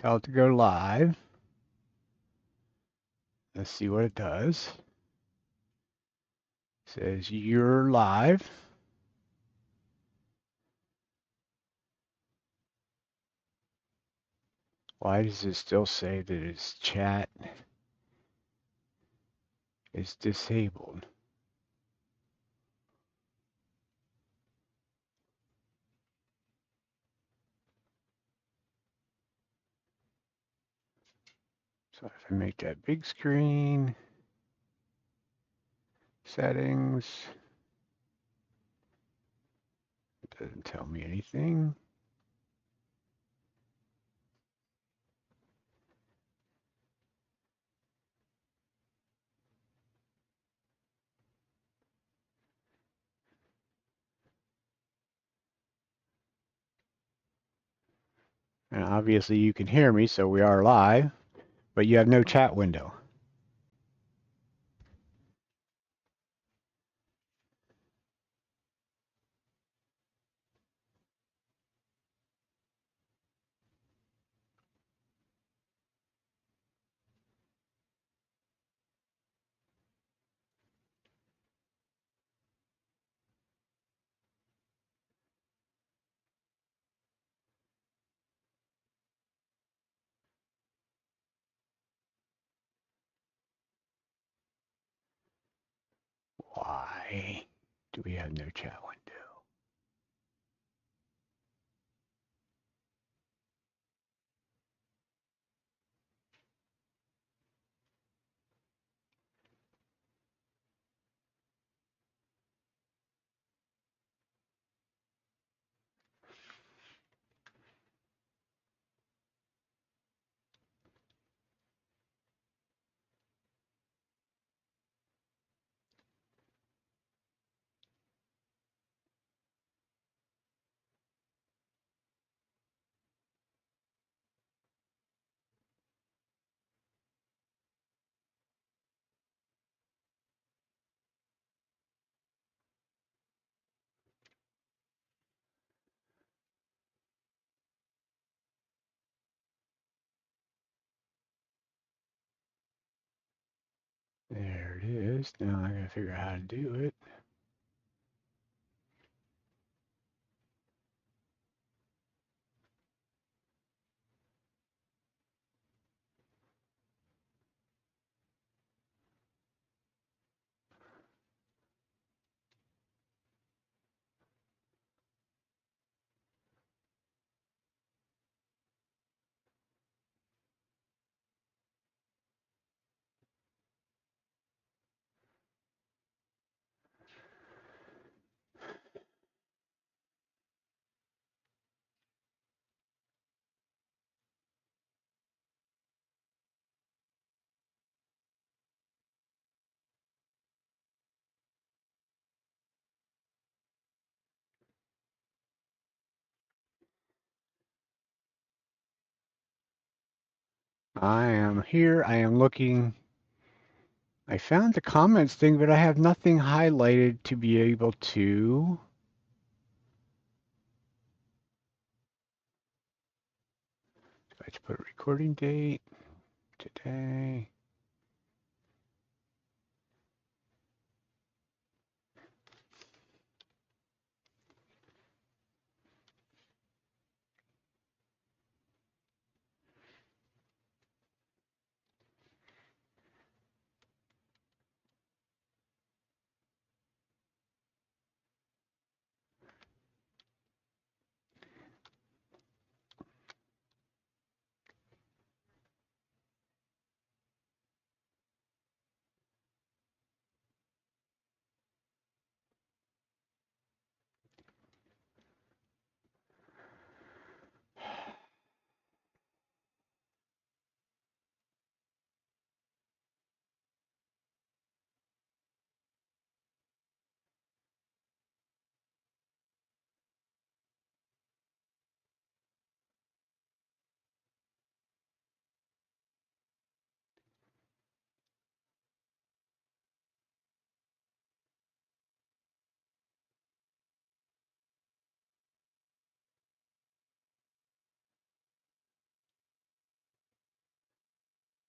Tell it to go live. Let's see what it does. It says you're live. Why does it still say that its chat is disabled? So if I make that big screen, settings, it doesn't tell me anything. And obviously you can hear me, so we are live, but you have no chat window. Why do we have no chat window? There it is. Now I gotta figure out how to do it. I am here. I am looking. I found the comments thing, but I have nothing highlighted to be able to. I just put recording date today.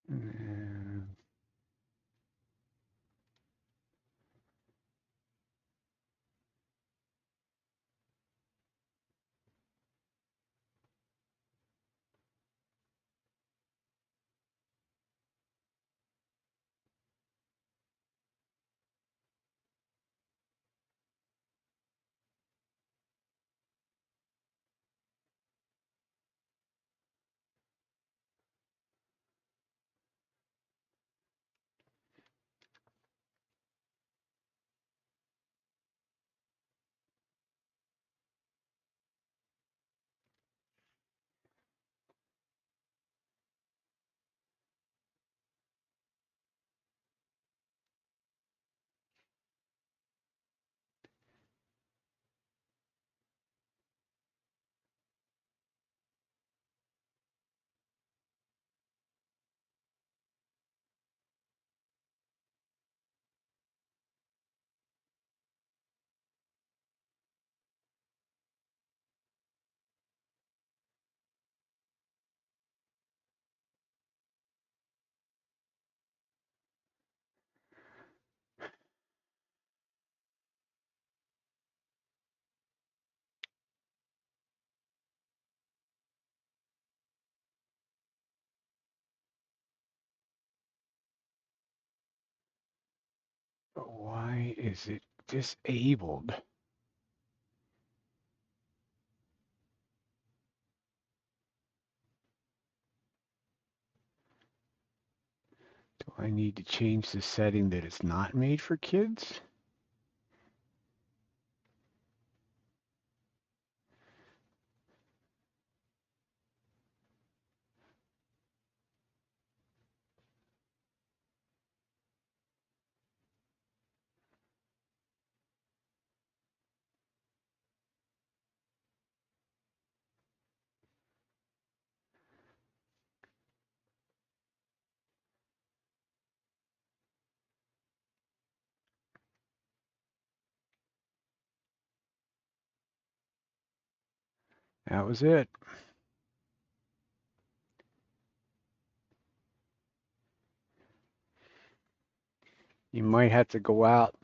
And why is it disabled? Do I need to change the setting that it's not made for kids? That was it. You might have to go out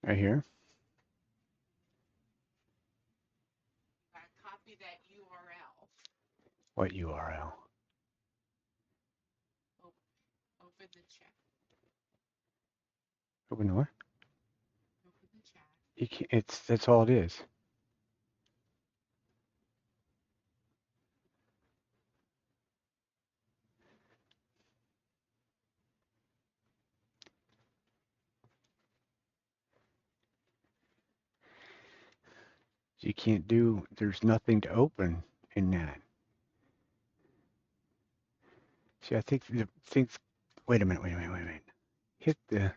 right here. What URL? Open door. You can't, that's all it is. You can't do. There's nothing to open in that. See, I think the things. Wait a minute. Wait a minute. Wait a minute. Hit the.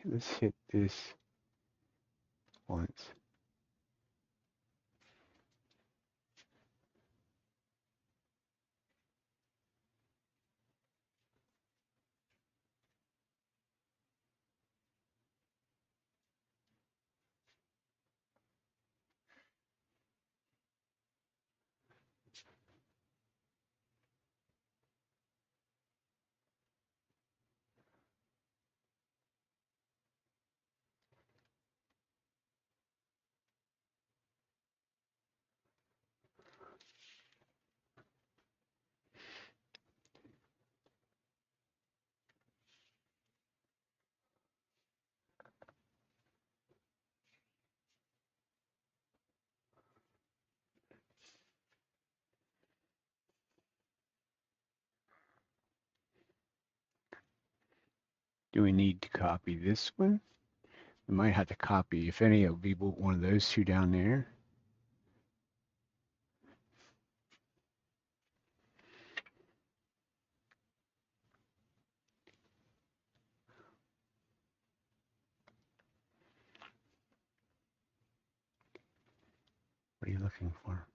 Let's hit this once. Do we need to copy this one? We might have to copy, if any, it'll be one of those two down there. What are you looking for?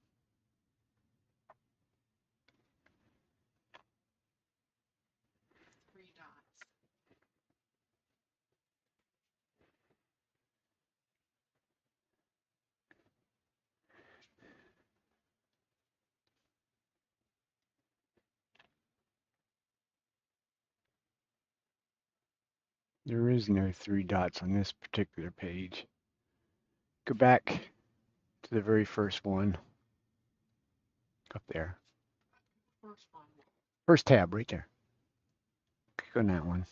There is no three dots on this particular page. Go back to the very first one. Up there. First tab right there. Click on that one.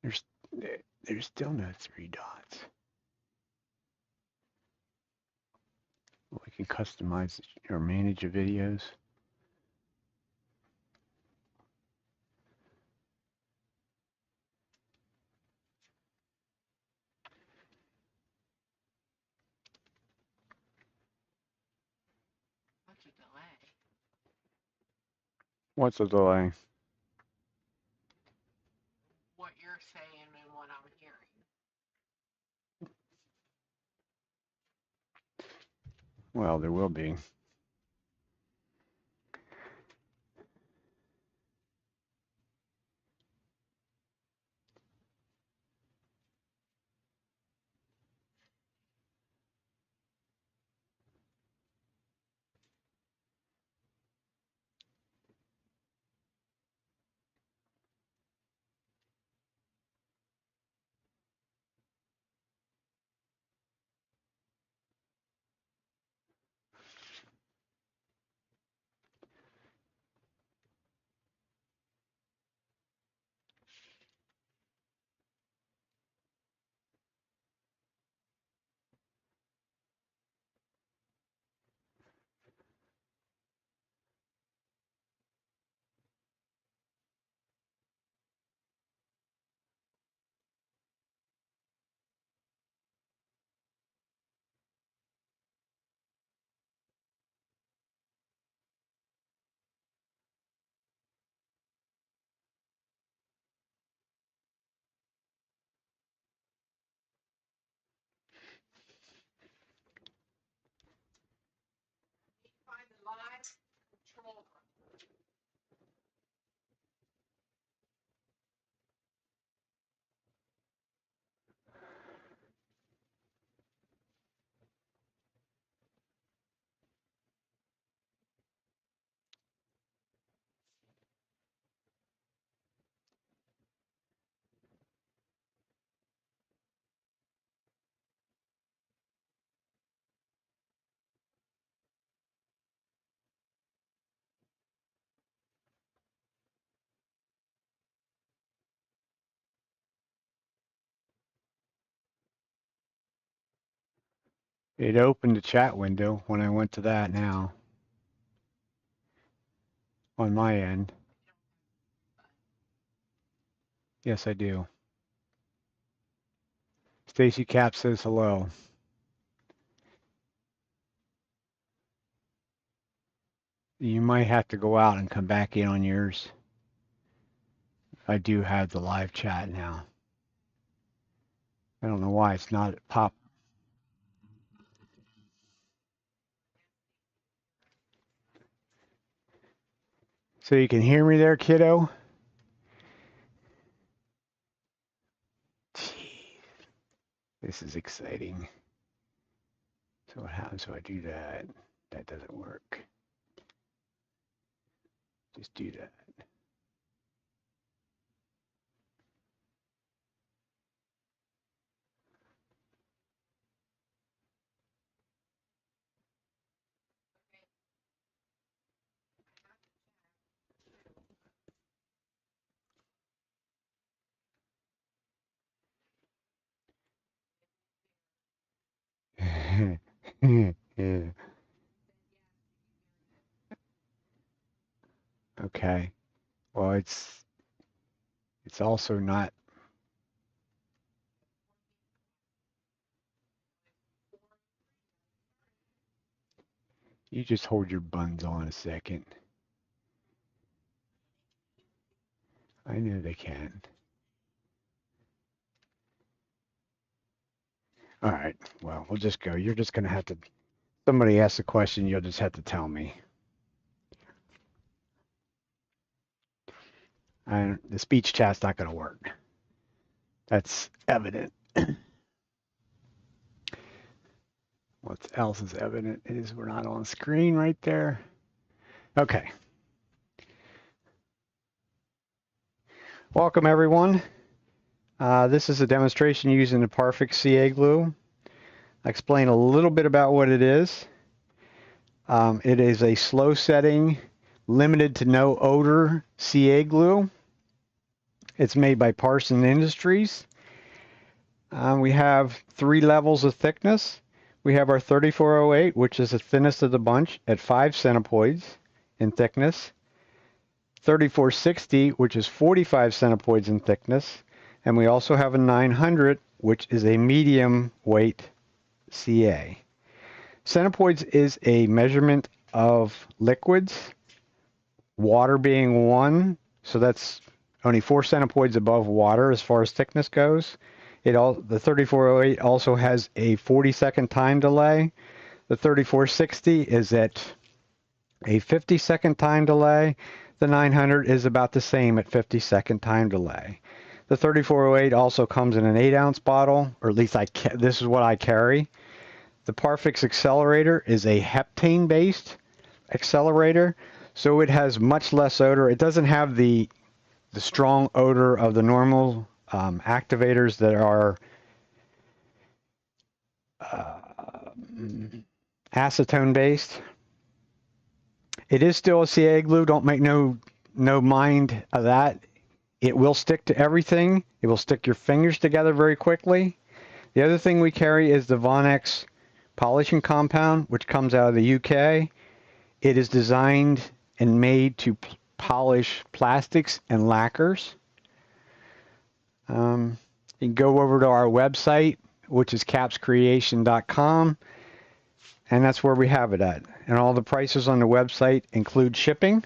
There's still no three dots. We can customize or manage your videos. What's the delay? What you're saying and what I'm hearing. Well, there will be. Find the live controller. It opened the chat window when I went to that now on my end. Yes, I do. Stacy Cap says hello. You might have to go out and come back in on yours. I do have the live chat now. I don't know why it's not pop. So you can hear me there, kiddo? Jeez, this is exciting. So what happens if I do that? That doesn't work. Just do that. Yeah. Okay. Well, it's also not. You just hold your buns on a second. I know they can. All right. Well, we'll just go. You're just gonna have to. Somebody asks a question, you'll just have to tell me. The speech chat's not gonna work. That's evident. What else is evident is we're not on screen right there. Okay. Welcome everyone. This is a demonstration using the parfix CA glue. I'll explain a little bit about what it is. It is a slow setting, limited to no odor CA glue. It's made by Parson Industries. We have 3 levels of thickness. We have our 3408, which is the thinnest of the bunch at 5 centipoids in thickness. 3460, which is 45 centipoids in thickness. And we also have a 900, which is a medium weight CA. Centipoids is a measurement of liquids, water being 1, so that's only 4 centipoids above water as far as thickness goes. The 3408 also has a 40-second time delay. The 3460 is at a 50-second time delay. The 900 is about the same at 50-second time delay. The 3408 also comes in an 8-ounce bottle, or at least this is what I carry. The Parfix accelerator is a heptane-based accelerator, so it has much less odor. It doesn't have the strong odor of the normal activators that are acetone-based. It is still a CA glue. Don't make no mind of that. It will stick to everything. It will stick your fingers together very quickly. The other thing we carry is the Vonex polishing compound, which comes out of the UK. It is designed and made to polish plastics and lacquers. You can go over to our website, which is capscreation.com, and that's where we have it at. And all the prices on the website include shipping,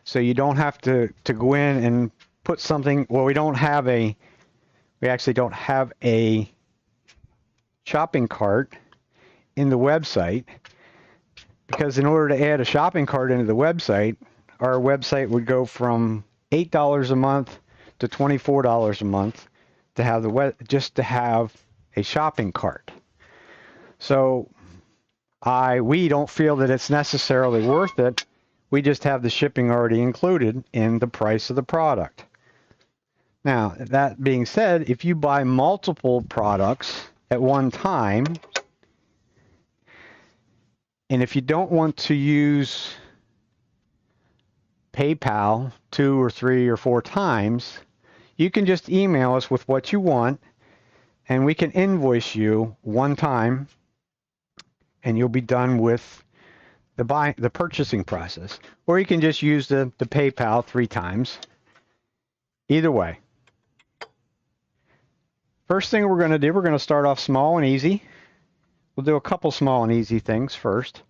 so you don't have to go in and put something. Well, we actually don't have a shopping cart in the website, because in order to add a shopping cart into the website, our website would go from $8 a month to $24 a month to have just to have a shopping cart. So we don't feel that it's necessarily worth it. We just have the shipping already included in the price of the product. Now, that being said, if you buy multiple products at one time, and if you don't want to use PayPal 2 or 3 or 4 times, you can just email us with what you want, and we can invoice you one time, and you'll be done with the purchasing process. Or you can just use the PayPal 3 times. Either way. First thing we're going to do, we're going to start off small and easy. We'll do a couple small and easy things first.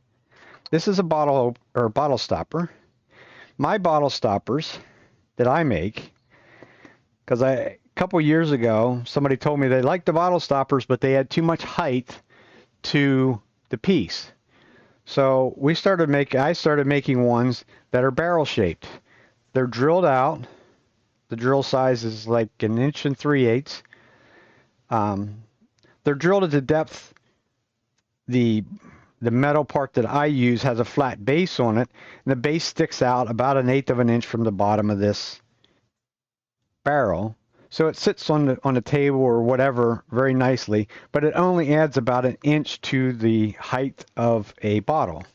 This is a bottle stopper. My bottle stoppers that I make, because a couple years ago, somebody told me they liked the bottle stoppers, but they had too much height to the piece. So I started making ones that are barrel shaped. They're drilled out. The drill size is like 1 3/8 inches. They're drilled at the depth. The metal part that I use has a flat base on it, and the base sticks out about 1/8 of an inch from the bottom of this barrel. So it sits on the table or whatever very nicely, but it only adds about 1 inch to the height of a bottle,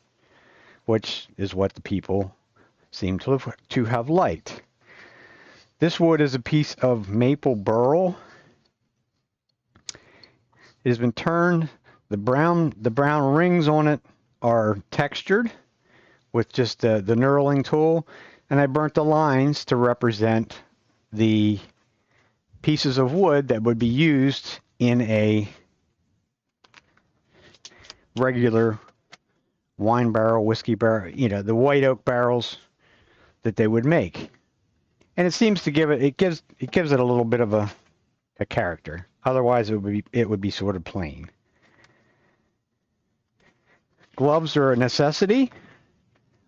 which is what the people seem to have liked. This wood is a piece of maple burl. It has been turned. The brown rings on it are textured with just the knurling tool, and I burnt the lines to represent the pieces of wood that would be used in a regular wine barrel, whiskey barrel, the white oak barrels that they would make. And it seems to gives it a little bit of a character. Otherwise it would be sort of plain. Gloves are a necessity.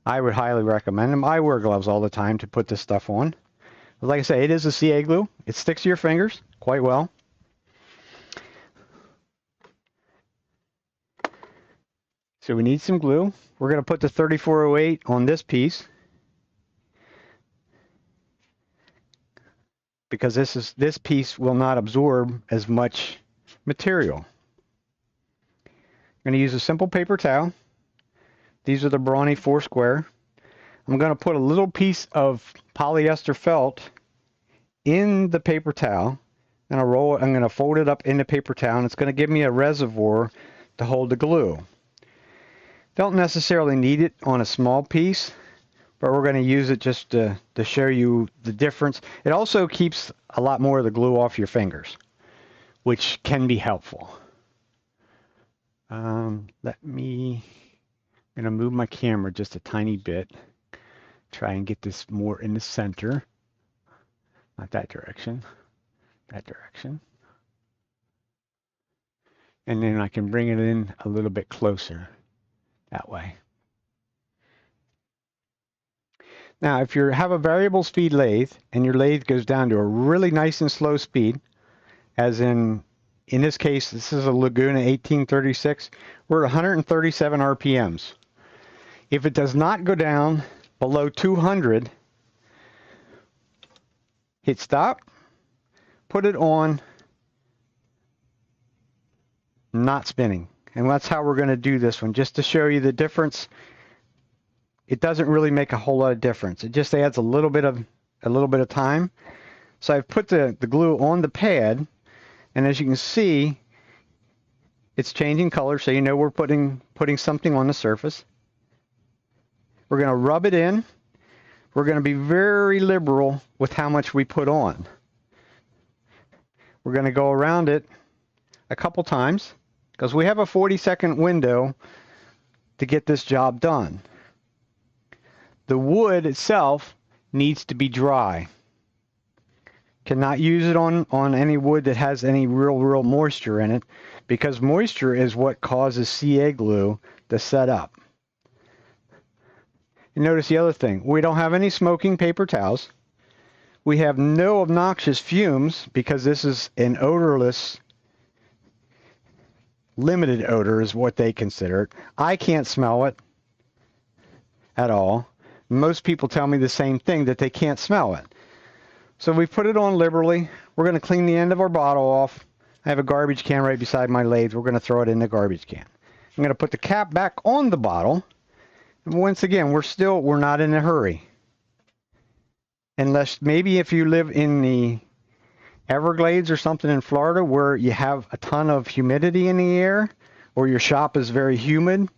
I would highly recommend them. I wear gloves all the time to put this stuff on. But like I say, it is a CA glue. It sticks to your fingers quite well. So we need some glue. We're going to put the 3408 on this piece. because this piece will not absorb as much material. I'm going to use a simple paper towel. These are the Brawny 4 square. I'm going to put a little piece of polyester felt in the paper towel. I'm going to fold it up in the paper towel, and it's going to give me a reservoir to hold the glue. Don't necessarily need it on a small piece, but we're going to use it just to show you the difference. It also keeps a lot more of the glue off your fingers, which can be helpful. I'm going to move my camera just a tiny bit. Try and get this more in the center. Not that direction. That direction. And then I can bring it in a little bit closer that way. Now, if you have a variable speed lathe and your lathe goes down to a really nice and slow speed, as in this case, this is a Laguna 1836, we're at 137 RPMs. If it does not go down below 200, hit stop, put it on not spinning. And that's how we're going to do this one, just to show you the difference. It doesn't really make a whole lot of difference. It just adds a little bit of time. So I've put the glue on the pad, and as you can see, it's changing color, so you know we're putting something on the surface. We're going to rub it in. We're going to be very liberal with how much we put on. We're going to go around it a couple times because we have a 40-second window to get this job done. The wood itself needs to be dry. Cannot use it on any wood that has any real moisture in it, because moisture is what causes CA glue to set up. And notice the other thing, we don't have any smoking paper towels. We have no obnoxious fumes because this is an odorless, limited odor is what they consider it. I can't smell it at all. Most people tell me the same thing, that they can't smell it. So we put it on liberally. We're going to clean the end of our bottle off. I have a garbage can right beside my lathe. We're going to throw it in the garbage can. I'm going to put the cap back on the bottle. And once again, we're not in a hurry. Unless maybe if you live in the Everglades or something in Florida where you have a ton of humidity in the air, or your shop is very humid,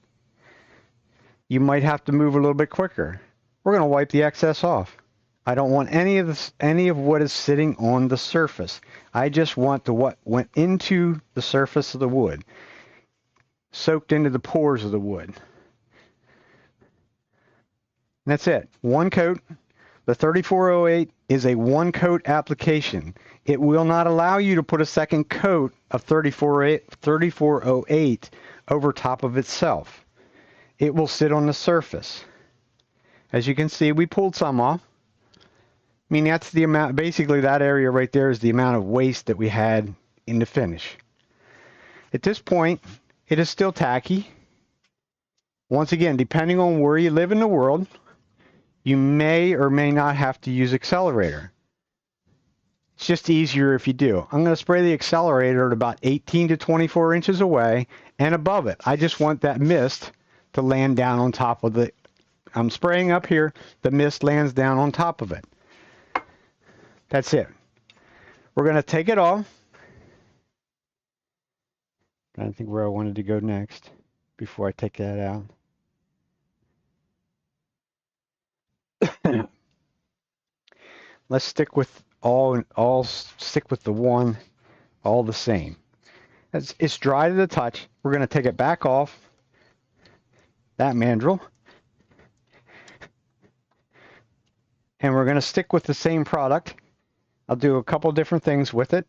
you might have to move a little bit quicker. We're going to wipe the excess off. I don't want any of what is sitting on the surface. I just want what went into the surface of the wood, soaked into the pores of the wood. And that's it. One coat. The 3408 is a one coat application. It will not allow you to put a second coat of 3408 over top of itself. It will sit on the surface. As you can see, we pulled some off. I mean, that's the amount, basically that area right there is the amount of waste that we had in the finish. At this point, it is still tacky. Once again, depending on where you live in the world, you may or may not have to use accelerator. It's just easier if you do. I'm going to spray the accelerator at about 18 to 24 inches away and above it. I just want that mist to land down on top of the... I'm spraying up here, the mist lands down on top of it. That's it. We're going to take it off. I don't think where I wanted to go next before I take that out. Let's stick with stick with the one, all the same. It's dry to the touch. We're going to take it back off that mandrel. And we're going to stick with the same product. I'll do a couple different things with it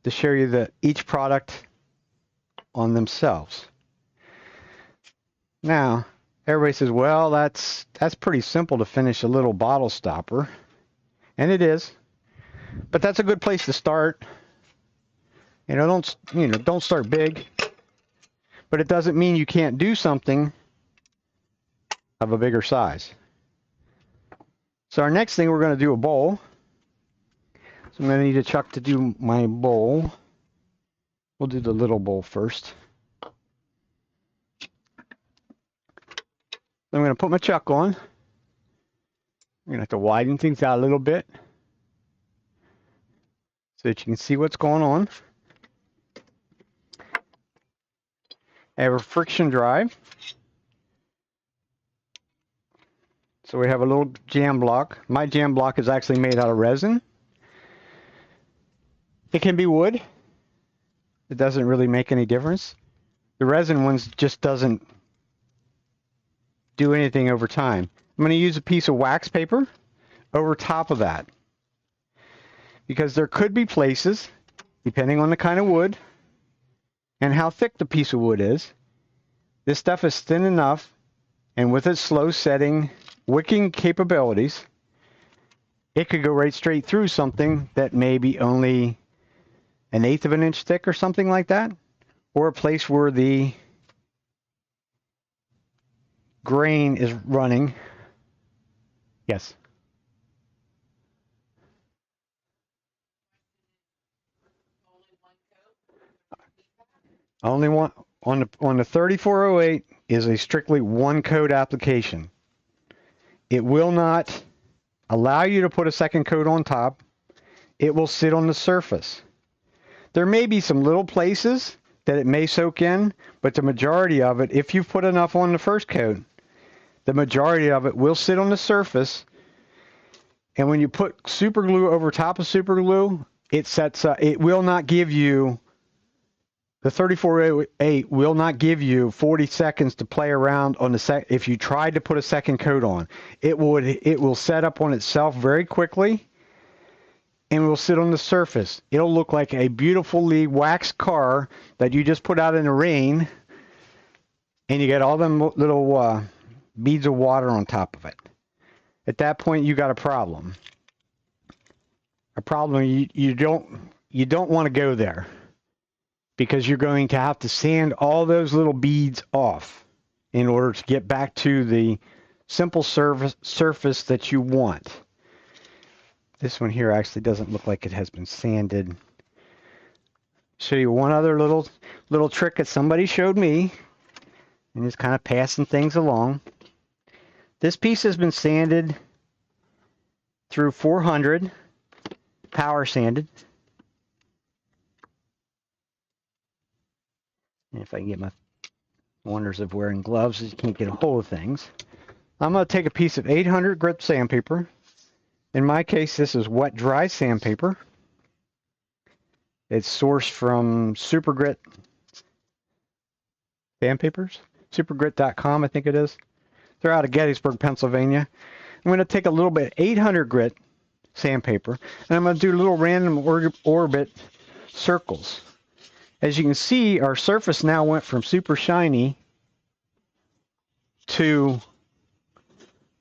to show you each product on themselves. Now, everybody says, well, that's pretty simple to finish a little bottle stopper. And it is. But that's a good place to start. Don't start big. But it doesn't mean you can't do something of a bigger size. So our next thing, we're going to do a bowl. So I'm going to need a chuck to do my bowl. We'll do the little bowl first. I'm going to put my chuck on. I'm going to have to widen things out a little bit so that you can see what's going on. I have a friction drive. So we have a little jam block. My jam block is actually made out of resin. It can be wood. It doesn't really make any difference. The resin ones just doesn't do anything over time. I'm going to use a piece of wax paper over top of that, because there could be places, depending on the kind of wood and how thick the piece of wood is, this stuff is thin enough, and with its slow setting wicking capabilities, it could go right straight through something that may be only 1/8 of an inch thick or something like that, or a place where the grain is running. Yes. Only one on the 3408 is a strictly one coat application. It will not allow you to put a second coat on top. It will sit on the surface. There may be some little places that it may soak in, but the majority of it, if you've put enough on the first coat, the majority of it will sit on the surface. And when you put super glue over top of super glue, it sets up. It will not give you, the 3408 will not give you 40 seconds to play around on the if you tried to put a second coat on. It will set up on itself very quickly and will sit on the surface. It'll look like a beautifully waxed car that you just put out in the rain, and you get all them little beads of water on top of it. At that point, you got a problem. A problem you don't want to go there, because you're going to have to sand all those little beads off in order to get back to the simple surface that you want. This one here actually doesn't look like it has been sanded. Show you one other little trick that somebody showed me, and just kind of passing things along. This piece has been sanded through 400, power sanded. And if I can get my wonders of wearing gloves, you can't get a hold of things. I'm going to take a piece of 800 grit sandpaper. In my case, this is wet dry sandpaper. It's sourced from Super Grit Sandpapers, supergrit.com, I think it is. They're out of Gettysburg, Pennsylvania. I'm going to take a little bit 800 grit sandpaper, and I'm going to do little random orbit circles. As you can see, our surface now went from super shiny to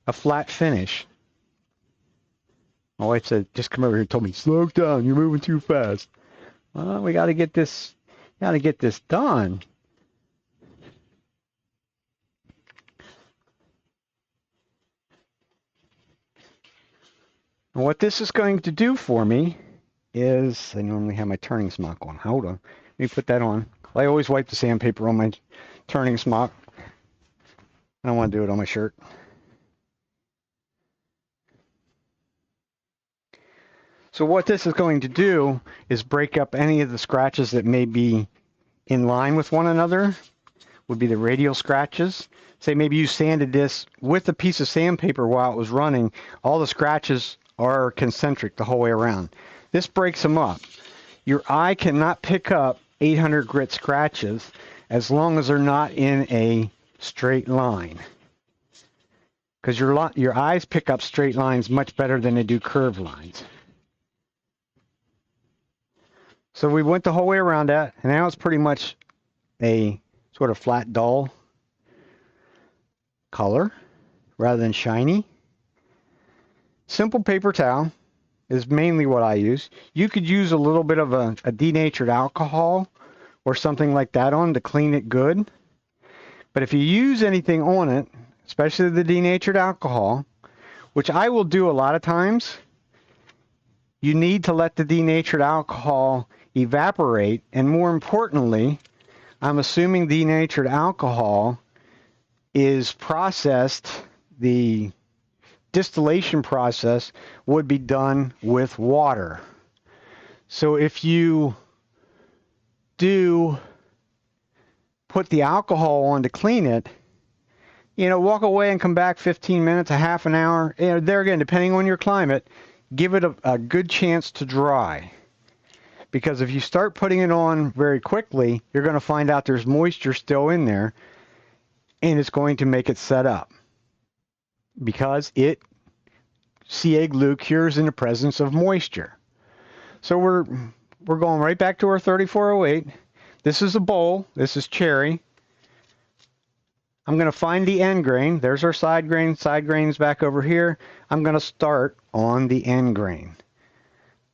a flat finish. My wife said, just come over here and told me, slow down, you're moving too fast. Well, we got to get this done. And what this is going to do for me is, I normally have my turning smock on. Hold on. Let me put that on. I always wipe the sandpaper on my turning smock. I don't want to do it on my shirt. So what this is going to do is break up any of the scratches that may be in line with one another. Would be the radial scratches. Say maybe you sanded this with a piece of sandpaper while it was running. All the scratches are concentric the whole way around. This breaks them up. Your eye cannot pick up 800 grit scratches as long as they're not in a straight line. Because your eyes pick up straight lines much better than they do curved lines. So we went the whole way around that, and now it's pretty much a sort of flat, dull color rather than shiny. Simple paper towel is mainly what I use. You could use a little bit of a denatured alcohol or something like that on to clean it good. But if you use anything on it, especially the denatured alcohol, which I will do a lot of times, you need to let the denatured alcohol evaporate, and more importantly, I'm assuming denatured alcohol is processed, the distillation process would be done with water. So if you do put the alcohol on to clean it, walk away and come back 15 minutes, a half an hour. There again, depending on your climate, give it a good chance to dry. Because if you start putting it on very quickly, you're going to find out there's moisture still in there, and it's going to make it set up. Because CA glue cures in the presence of moisture. So we're going right back to our 3408. This is a bowl. This is cherry. I'm going to find the end grain. There's our side grain. Side grain's back over here. I'm going to start on the end grain.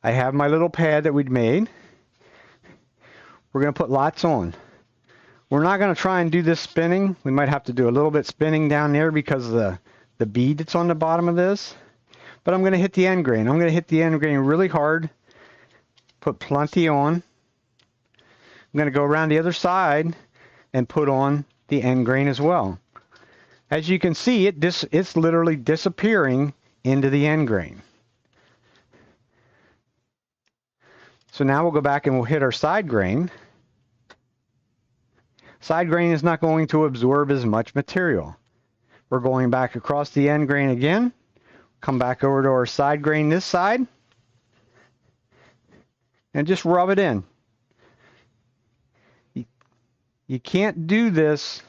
I have my little pad that we'd made. We're going to put lots on. We're not going to try and do this spinning. We might have to do a little bit spinning down there because of the bead that's on the bottom of this. But I'm going to hit the end grain. I'm going to hit the end grain really hard. Put plenty on. I'm going to go around the other side and put on the end grain as well. As you can see, it's literally disappearing into the end grain. So now we'll go back and we'll hit our side grain. Side grain is not going to absorb as much material. We're going back across the end grain again. Come back over to our side grain this side. And just rub it in. You can't do this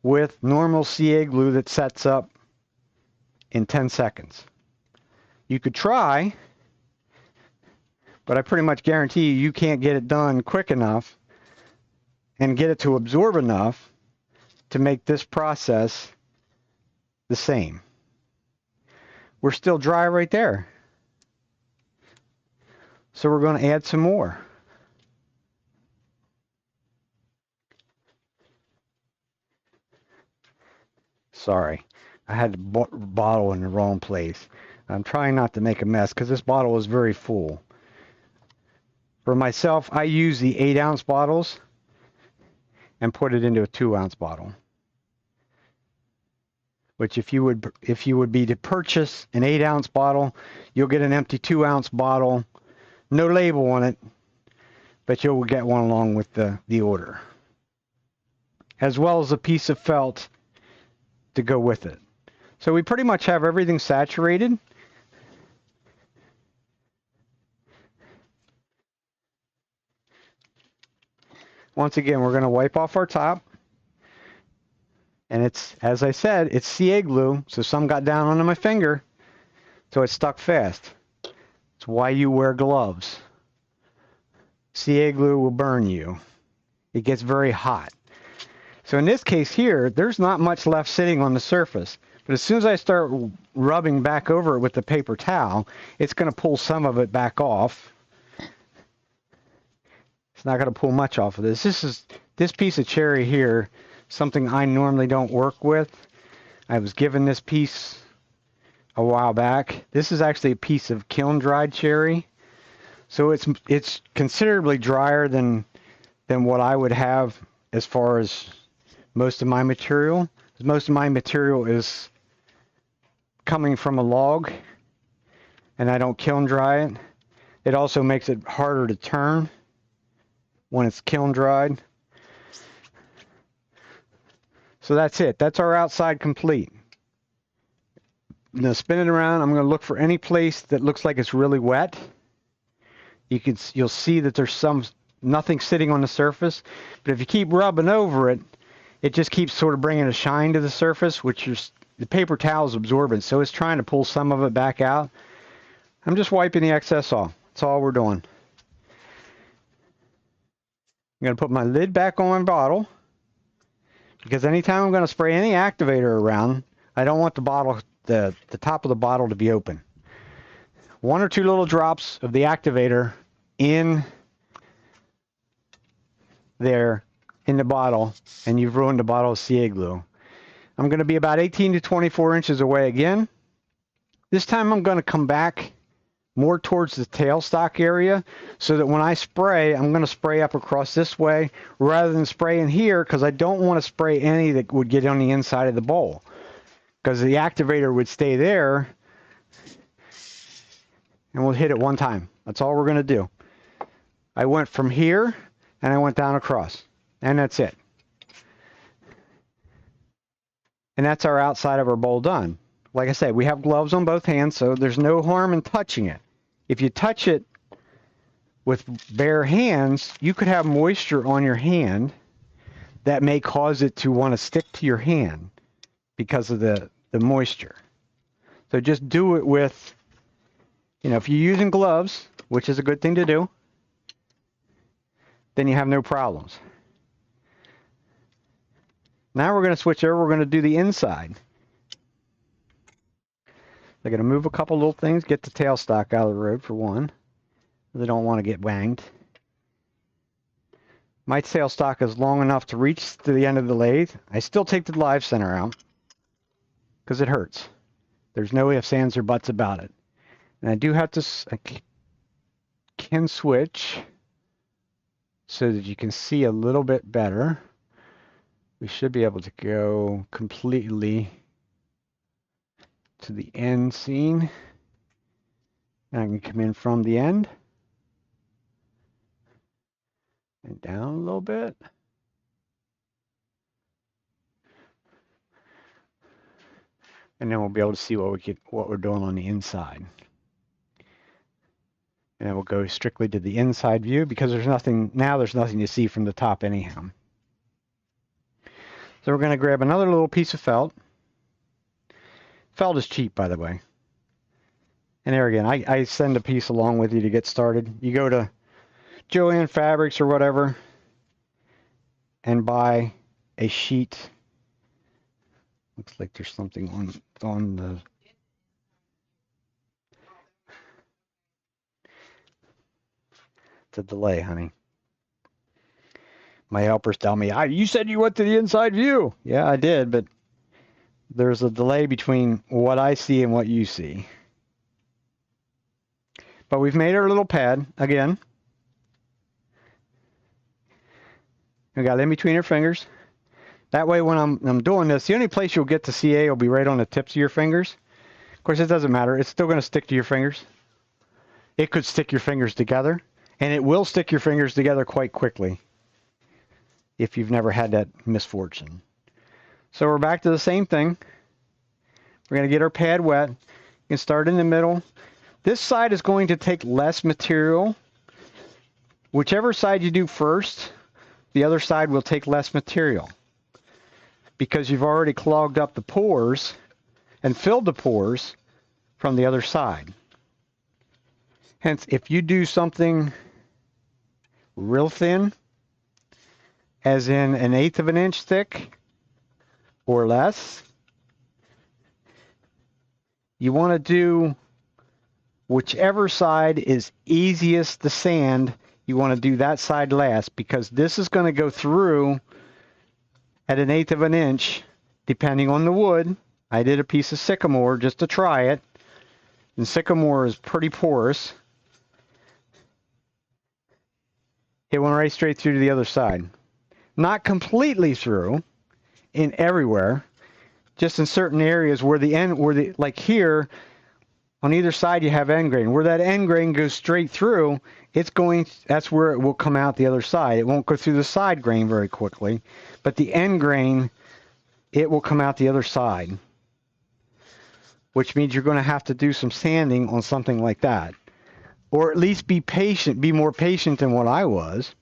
with normal CA glue that sets up in 10 seconds. You could try, but I pretty much guarantee you can't get it done quick enough and get it to absorb enough to make this process the same. We're still dry right there. So we're going to add some more. Sorry, I had the bottle in the wrong place. I'm trying not to make a mess because this bottle is very full. For myself, I use the 8-ounce bottles and put it into a 2-ounce bottle. Which if you would be to purchase an 8-ounce bottle, you'll get an empty 2-ounce bottle, no label on it, but you'll get one along with the order. As well as a piece of felt to go with it. So we pretty much have everything saturated. Once again, we're going to wipe off our top. And it's, as I said, it's CA glue, so some got down onto my finger, so it stuck fast. It's why you wear gloves. CA glue will burn you. It gets very hot. So in this case here, there's not much left sitting on the surface. But as soon as I start rubbing back over it with the paper towel, it's going to pull some of it back off. It's not going to pull much off of this. This piece of cherry here, something I normally don't work with. I was given this piece a while back. This is actually a piece of kiln dried cherry. So it's considerably drier than what I would have as far as most of my material. Most of my material is coming from a log, and I don't kiln dry it. It also makes it harder to turn when it's kiln dried. So that's it. That's our outside complete. Now spin it around. I'm going to look for any place that looks like it's really wet. You'll see that there's nothing sitting on the surface. But if you keep rubbing over it, it just keeps sort of bringing a shine to the surface, which is the paper towel is absorbent, so it's trying to pull some of it back out. I'm just wiping the excess off. That's all we're doing. I'm going to put my lid back on my bottle, because anytime I'm going to spray any activator around, I don't want the top of the bottle to be open. 1 or 2 little drops of the activator in there in the bottle, and you've ruined the bottle of CA glue. I'm going to be about 18 to 24 inches away again. This time I'm going to come back more towards the tailstock area, so that when I spray, I'm going to spray up across this way rather than spray in here, because I don't want to spray any that would get on the inside of the bowl, because the activator would stay there, and we'll hit it one time. That's all we're going to do. I went from here, and I went down across, and that's it. And that's our outside of our bowl done. Like I said, we have gloves on both hands, so there's no harm in touching it. If you touch it with bare hands, you could have moisture on your hand that may cause it to want to stick to your hand because of the moisture. So just do it with, if you're using gloves, which is a good thing to do, then you have no problems. Now we're going to switch over. We're going to do the inside. They're going to move a couple little things, get the tailstock out of the road for one. They don't want to get banged. My tailstock is long enough to reach to the end of the lathe. I still take the live center out because it hurts. There's no ifs, ands, or buts about it. And I do have to, I can switch so that you can see a little bit better. We should be able to go completely to the end scene. And I can come in from the end and down a little bit. And then we'll be able to see what we're doing on the inside. And then we'll go strictly to the inside view because there's nothing to see from the top anyhow. So we're going to grab another little piece of felt. Felt is cheap, by the way. And there again, I send a piece along with you to get started. You go to Joann Fabrics or whatever and buy a sheet. Looks like there's something on the... It's a delay, honey. My helpers tell me, you said you went to the inside view. Yeah, I did, but there's a delay between what I see and what you see. But we've made our little pad again. We got it in between our fingers. That way when I'm doing this, the only place you'll get the CA will be right on the tips of your fingers. Of course, it doesn't matter. It's still going to stick to your fingers. It could stick your fingers together, and it will stick your fingers together quite quickly if you've never had that misfortune. So we're back to the same thing. We're going to get our pad wet. You can start in the middle. This side is going to take less material. Whichever side you do first, the other side will take less material because you've already clogged up the pores and filled the pores from the other side. Hence, if you do something real thin, as in 1/8 of an inch thick or less, you want to do whichever side is easiest to sand, you want to do that side last because this is going to go through at 1/8 of an inch depending on the wood. I did a piece of sycamore just to try it, and sycamore is pretty porous. It went right straight through to the other side. Not completely through in everywhere, just in certain areas where like here on either side you have end grain. Where that end grain goes straight through, that's where it will come out the other side. It won't go through the side grain very quickly, but the end grain, it will come out the other side, which means you're going to have to do some sanding on something like that. Or at least be patient, be more patient than what I was.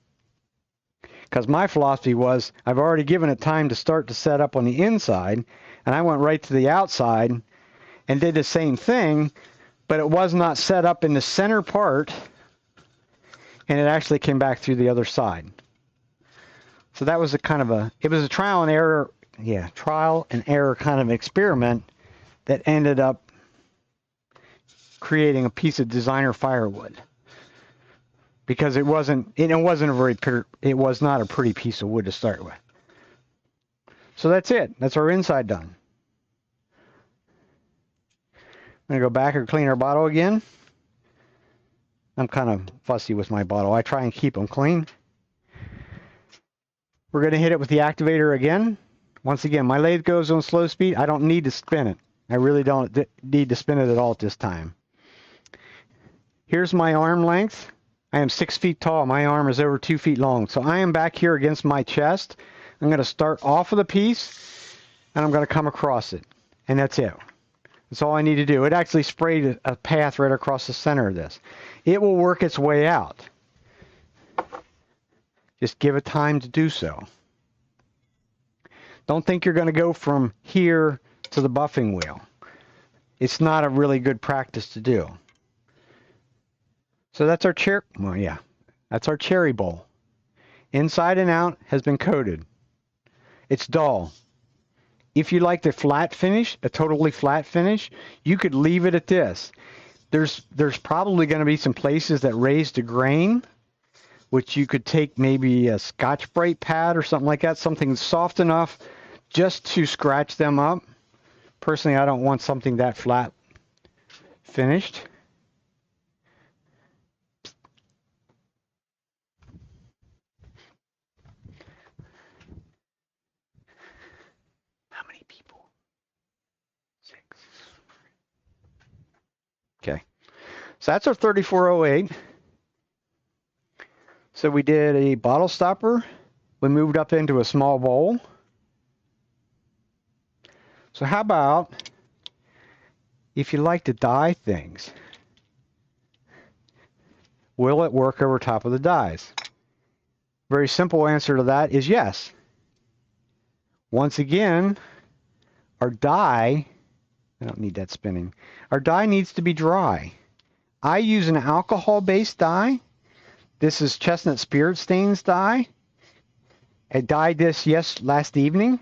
Because my philosophy was, I've already given it time to start to set up on the inside, and I went right to the outside and did the same thing, but it was not set up in the center part, and it actually came back through the other side. So that was it was a trial and error kind of experiment that ended up creating a piece of designer firewood. Because it was not a pretty piece of wood to start with. So that's it. That's our inside done. I'm going to go back and clean our bottle again. I'm kind of fussy with my bottle. I try and keep them clean. We're going to hit it with the activator again. Once again, my lathe goes on slow speed. I don't need to spin it. I really don't need to spin it at all at this time. Here's my arm length. I am 6 feet tall. My arm is over 2 feet long. So I am back here against my chest. I'm going to start off of the piece, and I'm going to come across it. And that's it. That's all I need to do. It actually sprayed a path right across the center of this. It will work its way out. Just give it time to do so. Don't think you're going to go from here to the buffing wheel. It's not a really good practice to do. So that's our that's our cherry bowl. Inside and out has been coated. It's dull. If you like the flat finish, a totally flat finish, you could leave it at this. There's probably going to be some places that raise the grain, which you could take maybe a Scotch-Brite pad or something like that, something soft enough just to scratch them up. Personally, I don't want something that flat finished. How many people? 6. Okay. So that's our 3408. So we did a bottle stopper. We moved up into a small bowl. So how about if you like to dye things, will it work over top of the dyes? Very simple answer to that is yes. Once again, our dye, I don't need that spinning, our dye needs to be dry. I use an alcohol-based dye. This is Chestnut Spirit Stains dye. I dyed this last evening.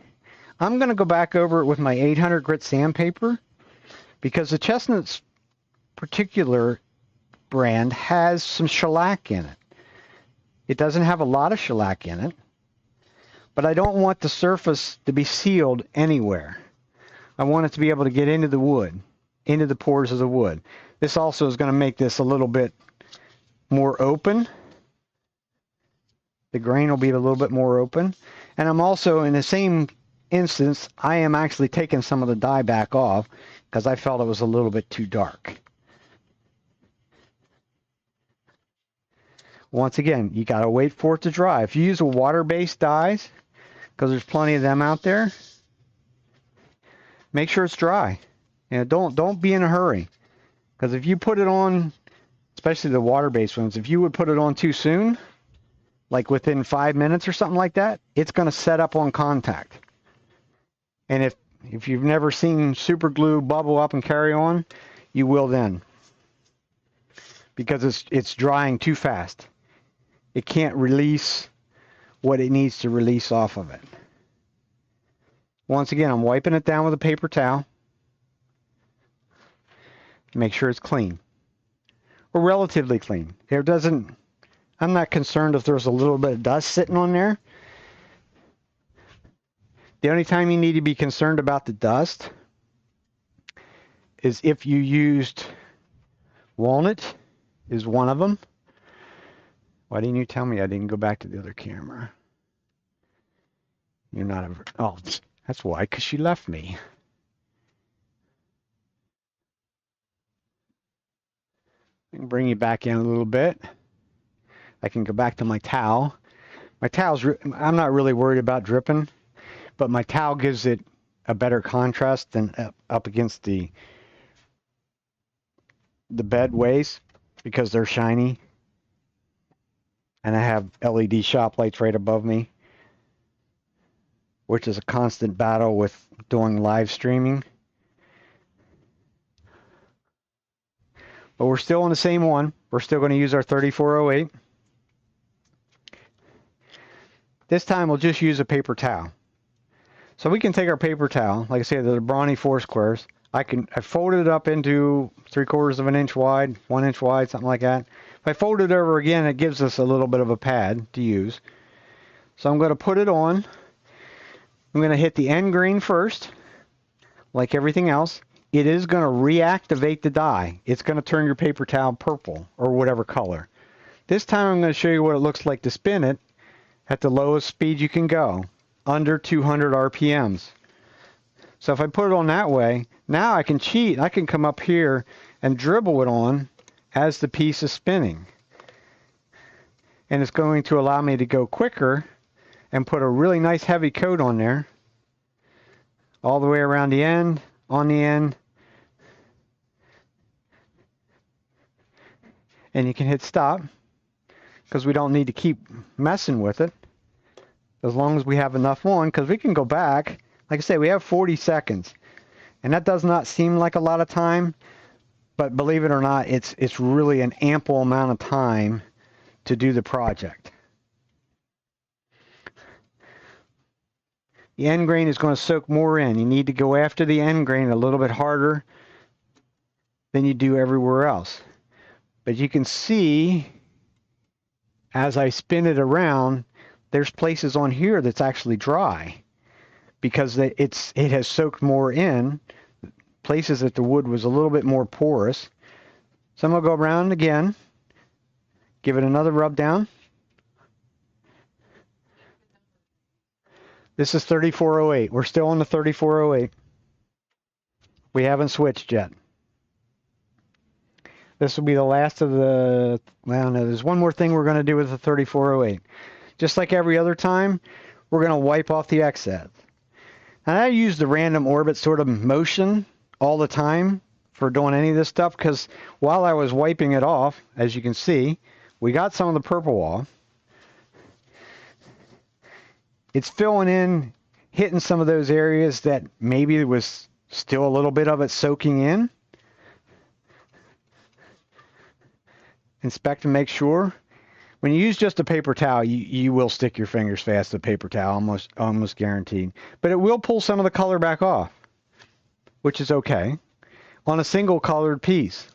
I'm going to go back over it with my 800 grit sandpaper because the Chestnut's particular brand has some shellac in it. It doesn't have a lot of shellac in it, but I don't want the surface to be sealed anywhere. I want it to be able to get into the wood, into the pores of the wood. This also is going to make this a little bit more open. The grain will be a little bit more open. And I'm also, in the same instance, I am actually taking some of the dye back off because I felt it was a little bit too dark. Once again, you got to wait for it to dry. If you use a water-based dyes, because there's plenty of them out there, make sure it's dry. And don't be in a hurry, because if you put it on, especially the water-based ones, if you would put it on too soon, like within 5 minutes or something like that, it's going to set up on contact. And if you've never seen super glue bubble up and carry on, you will then, because it's drying too fast. It can't release what it needs to release off of it. Once again, I'm wiping it down with a paper towel. Make sure it's clean, or relatively clean. I'm not concerned if there's a little bit of dust sitting on there. The only time you need to be concerned about the dust is if you used walnut, is one of them. Why didn't you tell me I didn't go back to the other camera? You're not oh, that's why, because she left me. I can bring you back in a little bit. I can go back to my towel. My towel's, I'm not really worried about dripping, but my towel gives it a better contrast than up against the bed ways because they're shiny. And I have LED shop lights right above me, which is a constant battle with doing live streaming. But we're still on the same one. We're still going to use our 3408. This time we'll just use a paper towel. So we can take our paper towel, like I said, the brawny 4 squares. I fold it up into 3/4 of an inch wide, 1 inch wide, something like that. If I fold it over again, it gives us a little bit of a pad to use. So I'm going to put it on. I'm going to hit the end grain first, like everything else. it is going to reactivate the dye. It's going to turn your paper towel purple or whatever color. This time I'm going to show you what it looks like to spin it at the lowest speed you can go, under 200 RPMs. So if I put it on that way, now I can cheat. I can come up here and dribble it on as the piece is spinning. And it's going to allow me to go quicker and put a really nice heavy coat on there, all the way around the end, on the end. And you can hit stop, because we don't need to keep messing with it as long as we have enough on, because we can go back. Like I say, we have 40 seconds, and that does not seem like a lot of time, but believe it or not, it's really an ample amount of time to do the project. The end grain is going to soak more in. You need to go after the end grain a little bit harder than you do everywhere else. But you can see, as I spin it around, there's places on here that's actually dry because it has soaked more in, places that the wood was a little bit more porous. So I'm going to go around again, give it another rub down. This is 3408. We're still on the 3408. We haven't switched yet. This will be the last of the, well, no, there's one more thing we're going to do with the 3408. Just like every other time, we're going to wipe off the excess. And I use the random orbit sort of motion all the time for doing any of this stuff, because while I was wiping it off, as you can see, we got some of the purple off. It's filling in, hitting some of those areas that maybe there was still a little bit of it soaking in. Inspect and make sure. When you use just a paper towel, you will stick your fingers fast to the paper towel, almost guaranteed. But it will pull some of the color back off, which is okay, on a single colored piece.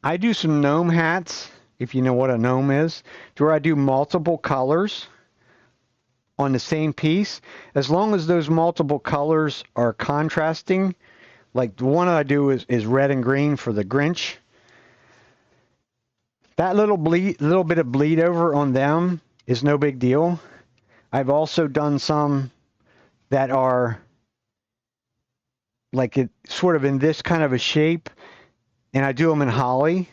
I do some gnome hats, if you know what a gnome is, to where I do multiple colors on the same piece. As long as those multiple colors are contrasting, like the one I do is red and green for the Grinch. That little bit of bleed over on them is no big deal. I've also done some that are like it sort of in this kind of a shape, and I do them in holly.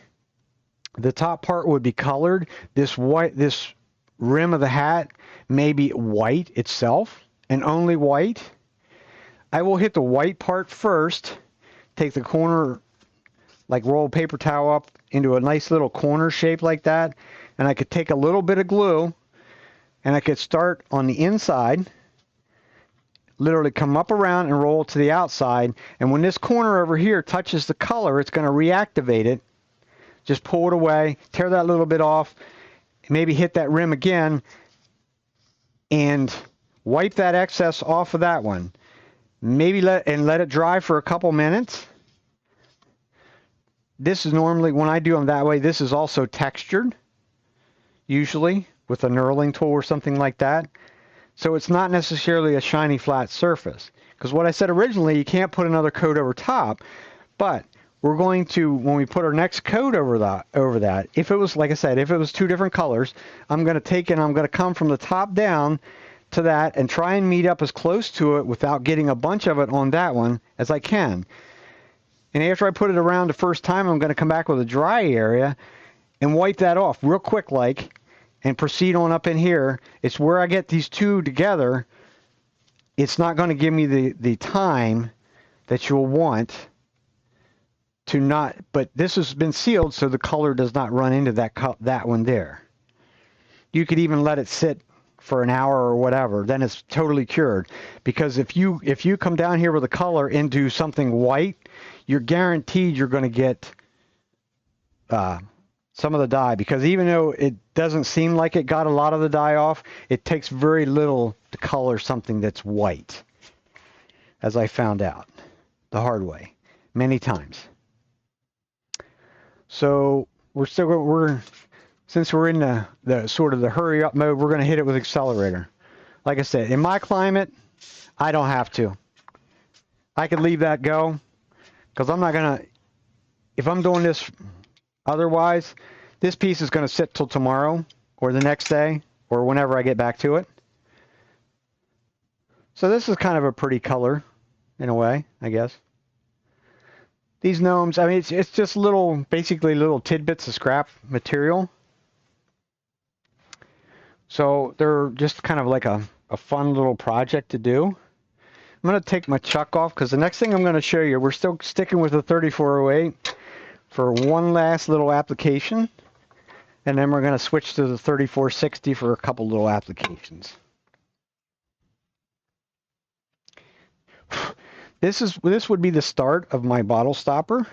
The top part would be colored. This rim of the hat may be white itself, and only white. I will hit the white part first, take the corner, like roll a paper towel up into a nice little corner shape like that, and I could take a little bit of glue, and I could start on the inside, literally come up around and roll to the outside, and when this corner over here touches the color, it's going to reactivate it. Just pull it away, tear that little bit off, maybe hit that rim again, and wipe that excess off of that one. Maybe let it dry for a couple minutes. This is normally, when I do them that way, this is also textured, usually with a knurling tool or something like that. So it's not necessarily a shiny flat surface. Because what I said originally, you can't put another coat over top, but we're going to, when we put our next coat over that, if it was, like I said, if it was two different colors, I'm going to take it and I'm going to come from the top down to that and try and meet up as close to it without getting a bunch of it on that one as I can. And after I put it around the first time, I'm going to come back with a dry area and wipe that off real quick like, and proceed on up in here. It's where I get these two together. It's not going to give me the time that you'll want to not, but this has been sealed so the color does not run into that one there. You could even let it sit for an hour or whatever, then it's totally cured. Because if you come down here with a color into something white, you're guaranteed you're going to get some of the dye, because even though it doesn't seem like it got a lot of the dye off, it takes very little to color something that's white, as I found out the hard way many times. So since we're in the sort of the hurry up mode, we're going to hit it with accelerator. Like I said, in my climate, I don't have to. I could leave that go. Because I'm not going to, if I'm doing this otherwise, this piece is going to sit till tomorrow or the next day or whenever I get back to it. So this is kind of a pretty color in a way, I guess. These gnomes, I mean, it's just little, basically little tidbits of scrap material. So they're just kind of like a fun little project to do. I'm going to take my chuck off because the next thing I'm going to show you, we're still sticking with the 3408 for one last little application. And then we're going to switch to the 3460 for a couple little applications. This would be the start of my bottle stopper.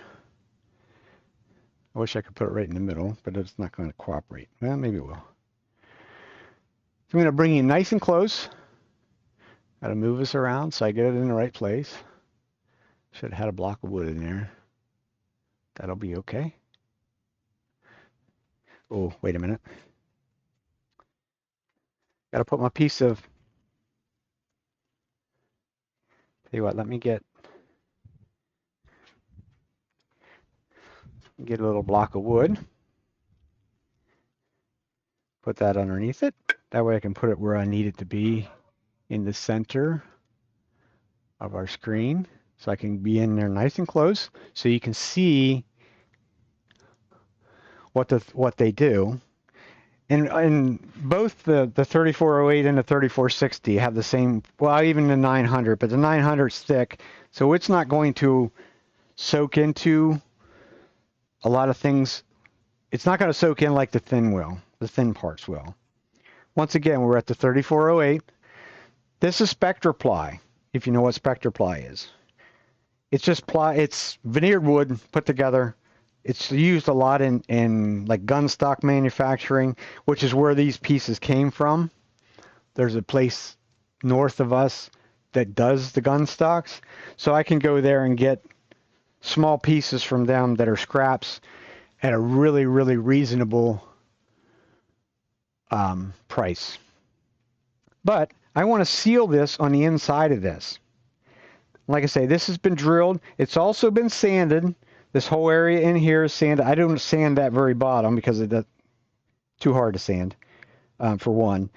I wish I could put it right in the middle, but it's not going to cooperate. Well, maybe it will. So I'm going to bring you nice and close. Got to move this around so I get it in the right place. Should have had a block of wood in there. That'll be okay. Oh, wait a minute. Got to put my piece of... Tell you what, let me get a little block of wood. Put that underneath it. That way I can put it where I need it to be in the center of our screen. So I can be in there nice and close so you can see what they do. And both the 3408 and the 3460 have the same, well, even the 900, but the 900's thick, so it's not going to soak into a lot of things. It's not going to soak in like the thin parts will. Once again, we're at the 3408. This is Spectra ply, if you know what Spectra ply is. It's just ply, it's veneered wood put together. It's used a lot in like gun stock manufacturing, which is where these pieces came from. There's a place north of us that does the gun stocks. So I can go there and get small pieces from them that are scraps at a really, really reasonable price. But I want to seal this on the inside of this. Like I say, this has been drilled. It's also been sanded. This whole area in here is sanded. I don't sand that very bottom because it's too hard to sand, for one.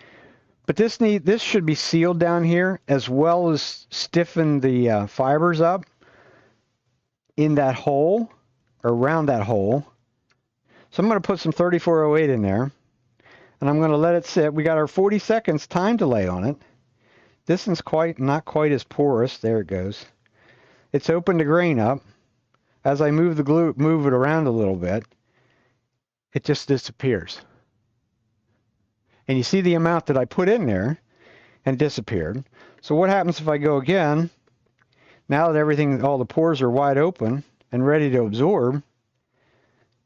But this should be sealed down here as well as stiffen the fibers up in that hole, or around that hole. So I'm going to put some 3408 in there, and I'm going to let it sit. We got our 40 seconds time delay on it. This one's not quite as porous. There it goes. It's opened the grain up. As I move it around a little bit, it just disappears. And you see the amount that I put in there and disappeared. So what happens if I go again? Now that all the pores are wide open and ready to absorb,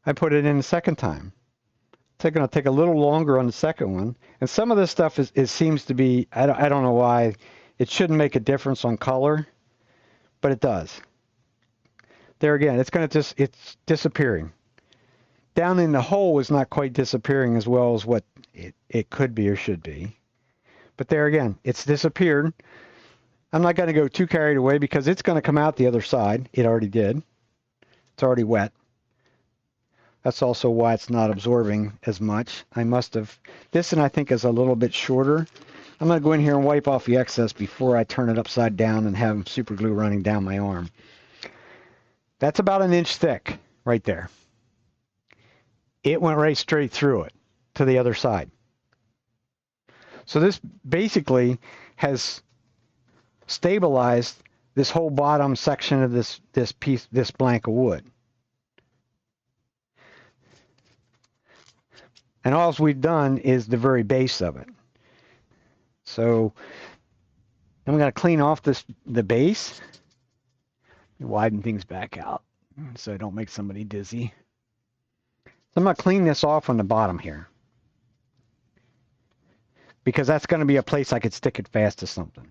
I put it in the second time. It's going to take a little longer on the second one. And some of this stuff seems to be, I don't know why, it shouldn't make a difference on color, but it does. There again, it's disappearing. Down in the hole is not quite disappearing as well as what it could be or should be. But there again, it's disappeared. I'm not going to go too carried away because it's going to come out the other side. It already did. It's already wet. That's also why it's not absorbing as much. This one I think is a little bit shorter. I'm going to go in here and wipe off the excess before I turn it upside down and have super glue running down my arm. That's about an inch thick right there. It went right straight through it to the other side. So this basically has stabilized this whole bottom section of this blank of wood. And all we've done is the very base of it. So I'm going to clean off the base. Widen things back out so I don't make somebody dizzy. So I'm going to clean this off on the bottom here, because that's going to be a place I could stick it fast to something.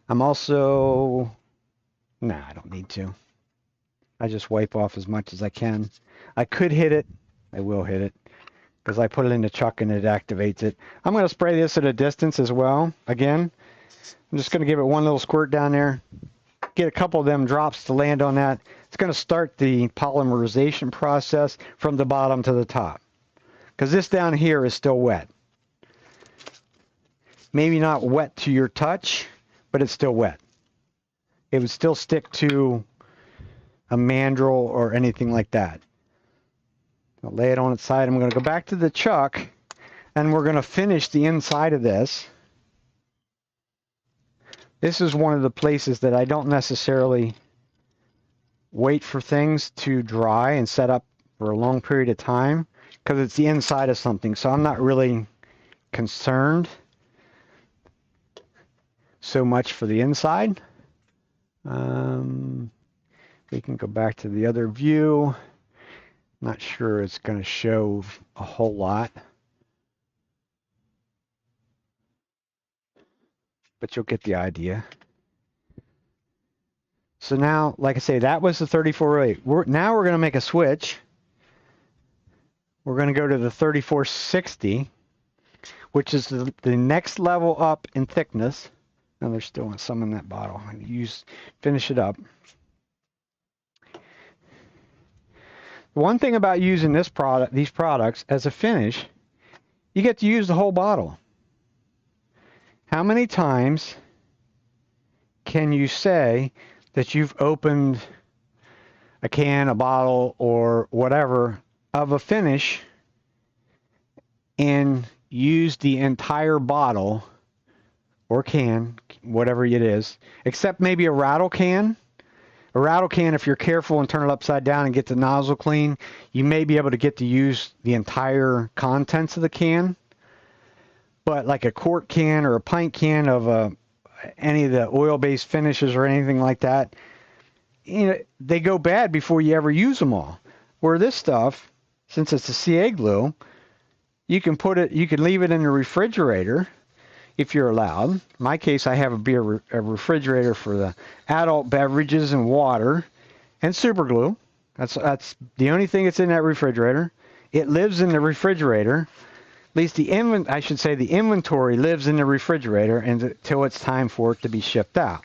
I don't need to. I just wipe off as much as I can. I could hit it. I will hit it because I put it in the chuck and it activates it. I'm going to spray this at a distance as well. Again, I'm just going to give it one little squirt down there. get a couple of them drops to land on that, it's going to start the polymerization process from the bottom to the top. Because this down here is still wet. Maybe not wet to your touch, but it's still wet. It would still stick to a mandrel or anything like that. I'll lay it on its side. I'm going to go back to the chuck, and we're going to finish the inside of this. This is one of the places that I don't necessarily wait for things to dry and set up for a long period of time, because it's the inside of something, so I'm not really concerned so much for the inside. We can go back to the other view. Not sure it's going to show a whole lot, but you'll get the idea. So now, like I say, that was the 3408. Now we're going to make a switch. We're going to go to the 3460, which is the next level up in thickness. And there's still some in that bottle. Finish it up. The one thing about using these products as a finish, you get to use the whole bottle. How many times can you say that you've opened a can, a bottle, or whatever of a finish and used the entire bottle or can, whatever it is, except maybe a rattle can? A rattle can, if you're careful and turn it upside down and get the nozzle clean, you may be able to get to use the entire contents of the can. But like a quart can or a pint can of any of the oil-based finishes or anything like that, they go bad before you ever use them all. Where this stuff, since it's a CA glue, you can leave it in the refrigerator if you're allowed. In my case, I have a refrigerator for the adult beverages and water and super glue. That's the only thing that's in that refrigerator. It lives in the refrigerator. At least the inventory lives in the refrigerator until it's time for it to be shipped out.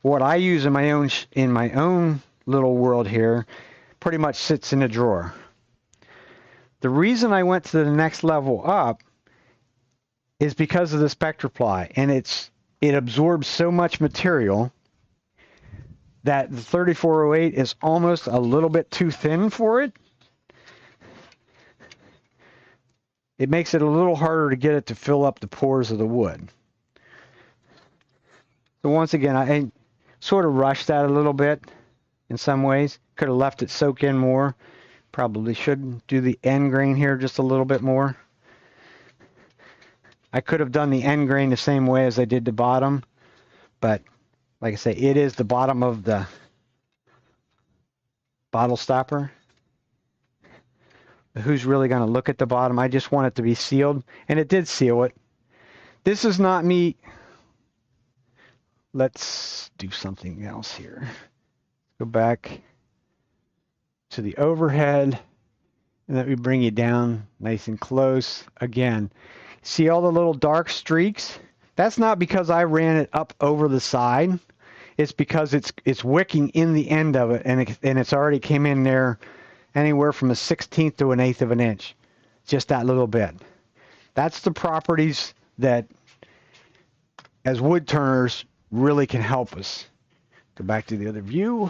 What I use in my own little world here pretty much sits in a drawer. The reason I went to the next level up is because of the SpectraPly, and it absorbs so much material that the 3408 is almost a little bit too thin for it. It makes it a little harder to get it to fill up the pores of the wood. So once again, I sort of rushed that a little bit in some ways. Could have left it soak in more. Probably should do the end grain here just a little bit more. I could have done the end grain the same way as I did the bottom, but like I say, it is the bottom of the bottle stopper. Who's really going to look at the bottom? I just want it to be sealed, and it did seal it. This is not me. Let's do something else here. Go back to the overhead, and let me bring you down nice and close again. See all the little dark streaks? That's not because I ran it up over the side. It's because it's wicking in the end of it, and it's already came in there anywhere from a 1/16 to an 1/8 of an inch. Just that little bit. That's the properties that, as wood turners, really can help us. Go back to the other view.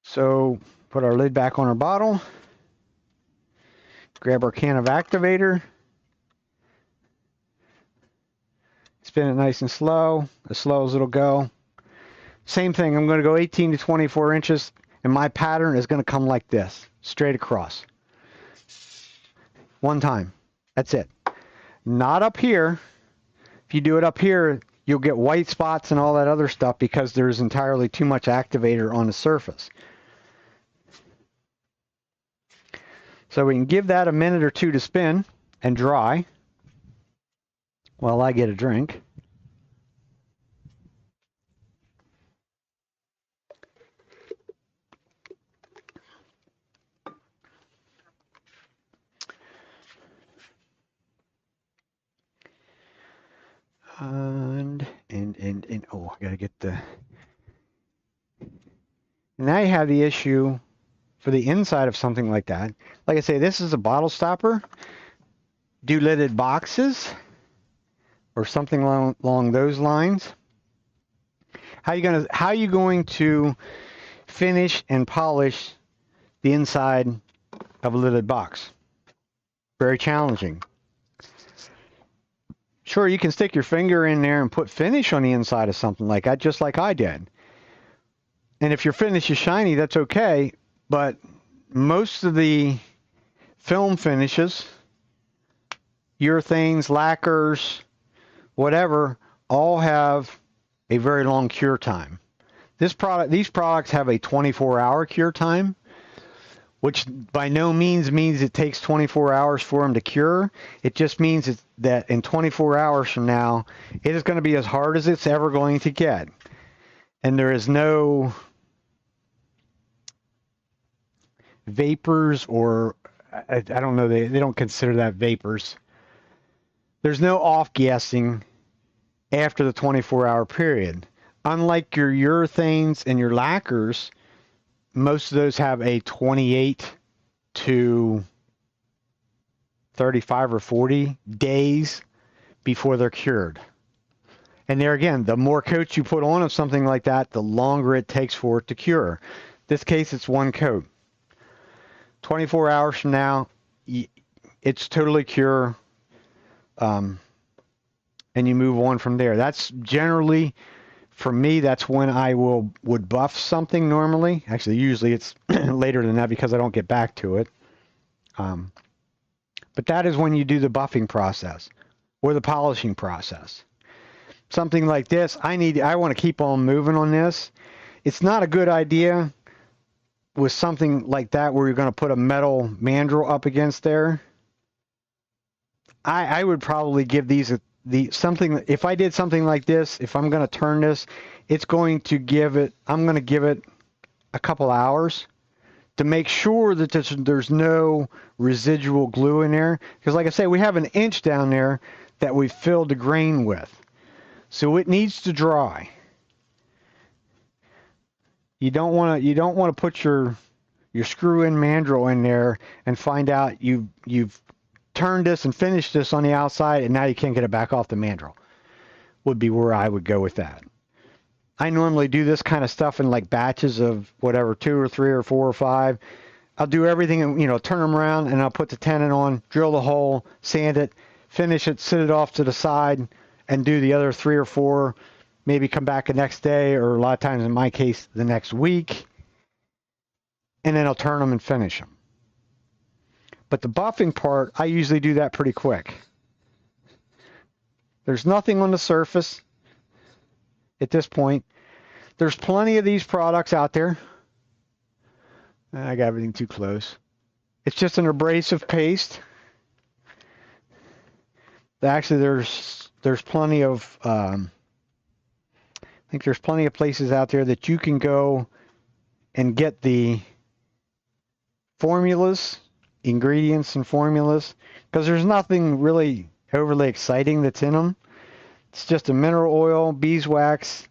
So put our lid back on our bottle. Grab our can of activator. Spin it nice and slow, as slow as it'll go. Same thing, I'm going to go 18 to 24 inches, and my pattern is going to come like this, straight across. One time. That's it. Not up here. If you do it up here, you'll get white spots and all that other stuff because there's entirely too much activator on the surface. So we can give that a minute or two to spin and dry while I get a drink. and oh, I gotta get the. Now you have the issue for the inside of something like that. Like I say, this is a bottle stopper. Do lidded boxes or something along those lines. How are you going to finish and polish the inside of a lidded box? Very challenging. Sure, you can stick your finger in there and put finish on the inside of something like that, just like I did. And if your finish is shiny, that's okay. But most of the film finishes, urethanes, lacquers, whatever, all have a very long cure time. These products have a 24-hour cure time, which by no means it takes 24 hours for them to cure. It just means that in 24 hours from now, it is going to be as hard as it's ever going to get. And there is no vapors, or I don't know, they don't consider that vapors. There's no off-gassing after the 24-hour period. Unlike your urethanes and your lacquers, most of those have a 28 to 35 or 40 days before they're cured. And there again, the more coats you put on of something like that, the longer it takes for it to cure. In this case, it's one coat. 24 hours from now, it's totally cure, and you move on from there. That's generally, for me, that's when I would buff something normally. Actually, usually it's later than that because I don't get back to it. But that is when you do the buffing process or the polishing process. Something like this, I want to keep on moving on this. It's not a good idea with something like that where you're going to put a metal mandrel up against there. I would probably give these something. If I did something like this, if I'm going to turn this, I'm going to give it a couple hours to make sure that there's no residual glue in there. Because like I say, we have an inch down there that we filled the grain with. So it needs to dry. You don't want to put your screw-in mandrel in there and find out you've turned this and finished this on the outside and now you can't get it back off the mandrel. Would be where I would go with that. I normally do this kind of stuff in like batches of whatever, 2 or 3 or 4 or 5. I'll do everything and turn them around and I'll put the tenon on, drill the hole, sand it, finish it, sit it off to the side, and do the other 3 or 4. Maybe come back the next day, or a lot of times in my case, the next week. And then I'll turn them and finish them. But the buffing part, I usually do that pretty quick. There's nothing on the surface at this point. There's plenty of these products out there. I got everything too close. It's just an abrasive paste. Actually, there's plenty of... I think there's plenty of places out there that you can go and get the formulas, ingredients and formulas, because there's nothing really overly exciting that's in them. It's just a mineral oil, beeswax,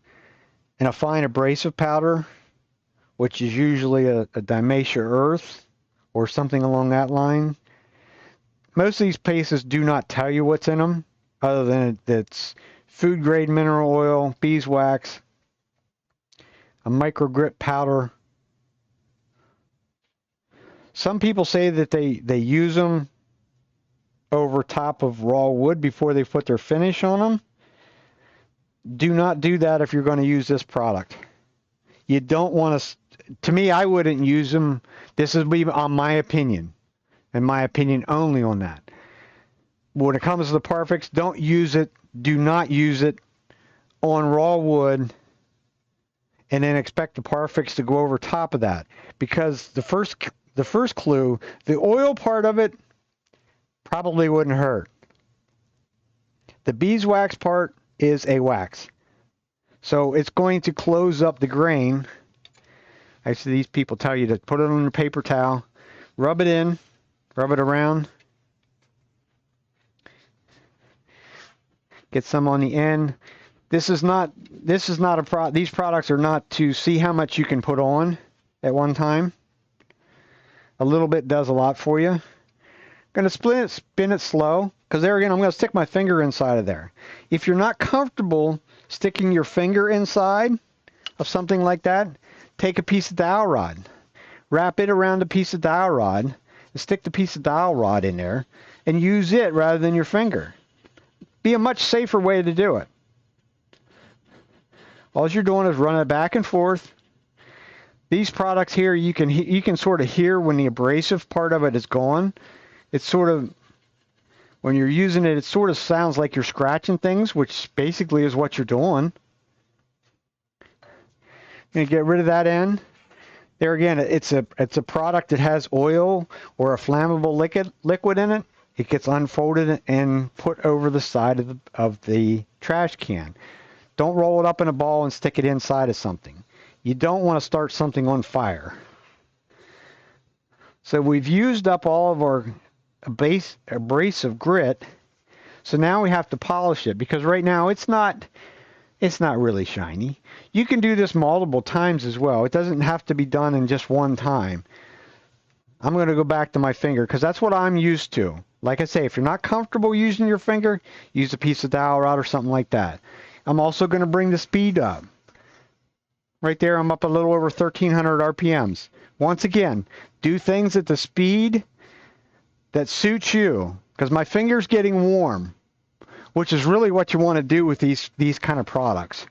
and a fine abrasive powder, which is usually a dimatia earth or something along that line. Most of these pastes do not tell you what's in them, other than it's food grade mineral oil, beeswax, a micro grit powder. Some people say that they use them over top of raw wood before they put their finish on them. Do not do that if you're going to use this product. You don't want to me, I wouldn't use them. This is on my opinion, and my opinion only on that. When it comes to the parfix, don't use it. Do not use it on raw wood and then expect the parfix to go over top of that, because the first clue, the oil part of it probably wouldn't hurt. The beeswax part is a wax, so it's going to close up the grain. Actually, these people tell you to put it on a paper towel, rub it in, rub it around, get some on the end. This is not these products are not to see how much you can put on at one time. A little bit does a lot for you. Going to spin it slow, because there again, I'm going to stick my finger inside of there. If you're not comfortable sticking your finger inside of something like that, take a piece of dowel rod, wrap it around a piece of dowel rod, and stick the piece of dowel rod in there, and use it rather than your finger. Be a much safer way to do it. All you're doing is run it back and forth. These products here, you can sort of hear when the abrasive part of it is gone. It's sort of, when you're using it, it sort of sounds like you're scratching things, which basically is what you're doing. And get rid of that end. There again, it's a product that has oil or a flammable liquid in it. It gets unfolded and put over the side of the trash can. Don't roll it up in a ball and stick it inside of something. You don't want to start something on fire. So we've used up all of our abrasive grit. So now we have to polish it, because right now it's not really shiny. You can do this multiple times as well. It doesn't have to be done in just one time. I'm going to go back to my finger because that's what I'm used to. Like I say, if you're not comfortable using your finger, use a piece of dowel rod or something like that. I'm also going to bring the speed up. Right there, I'm up a little over 1,300 RPMs. Once again, do things at the speed that suits you, because my finger's getting warm, which is really what you want to do with these kind of products.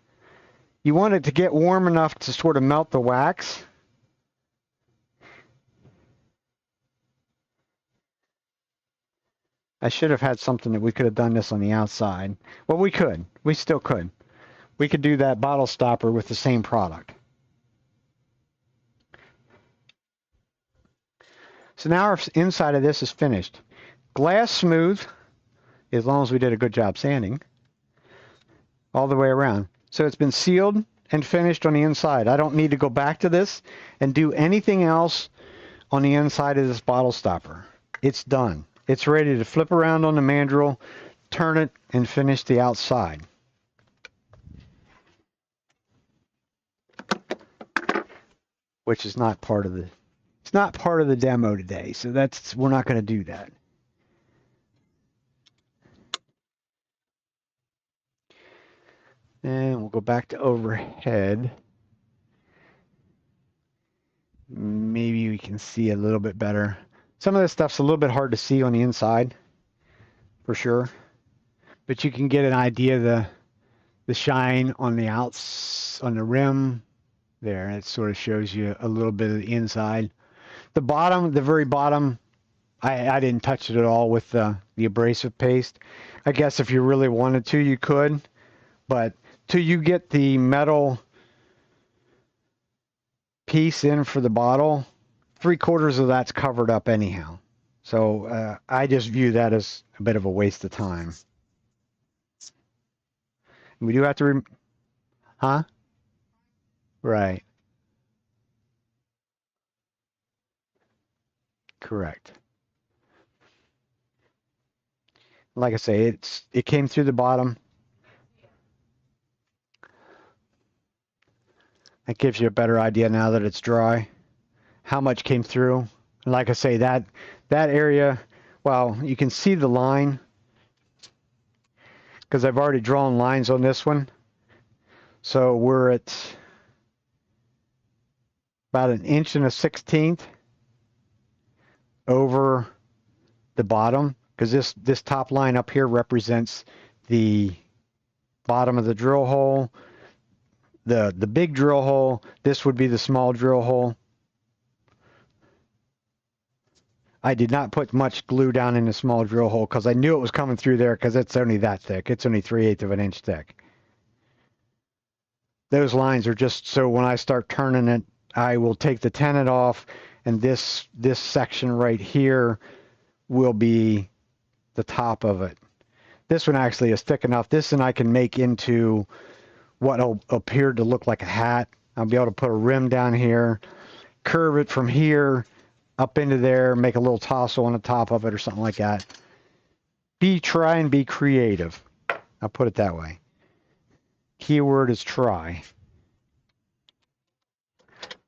You want it to get warm enough to sort of melt the wax. I should have had something that we could have done this on the outside. Well, we could. We still could. We could do that bottle stopper with the same product. So now our inside of this is finished. Glass smooth, as long as we did a good job sanding, all the way around. So it's been sealed and finished on the inside. I don't need to go back to this and do anything else on the inside of this bottle stopper. It's done. It's ready to flip around on the mandrel, turn it, and finish the outside. Which is not part of the demo today, so we're not going to do that. And we'll go back to overhead. Maybe we can see a little bit better. Some of this stuff's a little bit hard to see on the inside, for sure. But you can get an idea of the shine on the rim. There, it sort of shows you a little bit of the inside. The bottom, the very bottom, I didn't touch it at all with the abrasive paste. I guess if you really wanted to, you could. But till you get the metal piece in for the bottle, 3/4 of that's covered up anyhow. So I just view that as a bit of a waste of time. We do have to, huh? Right. Correct. Like I say, it came through the bottom. That gives you a better idea now that it's dry, how much came through. And like I say, that area, well, you can see the line because I've already drawn lines on this one. So we're at about 1 1/16 over the bottom, because this top line up here represents the bottom of the drill hole. The big drill hole, this would be the small drill hole. I did not put much glue down in the small drill hole because I knew it was coming through there, because it's only that thick. It's only 3/8 of an inch thick. Those lines are just so when I start turning it, I will take the tenon off, and this section right here will be the top of it. This one actually is thick enough. This one I can make into what will appear to look like a hat. I'll be able to put a rim down here, curve it from here up into there, make a little tassel on the top of it or something like that. Try and be creative. I'll put it that way. Keyword is try.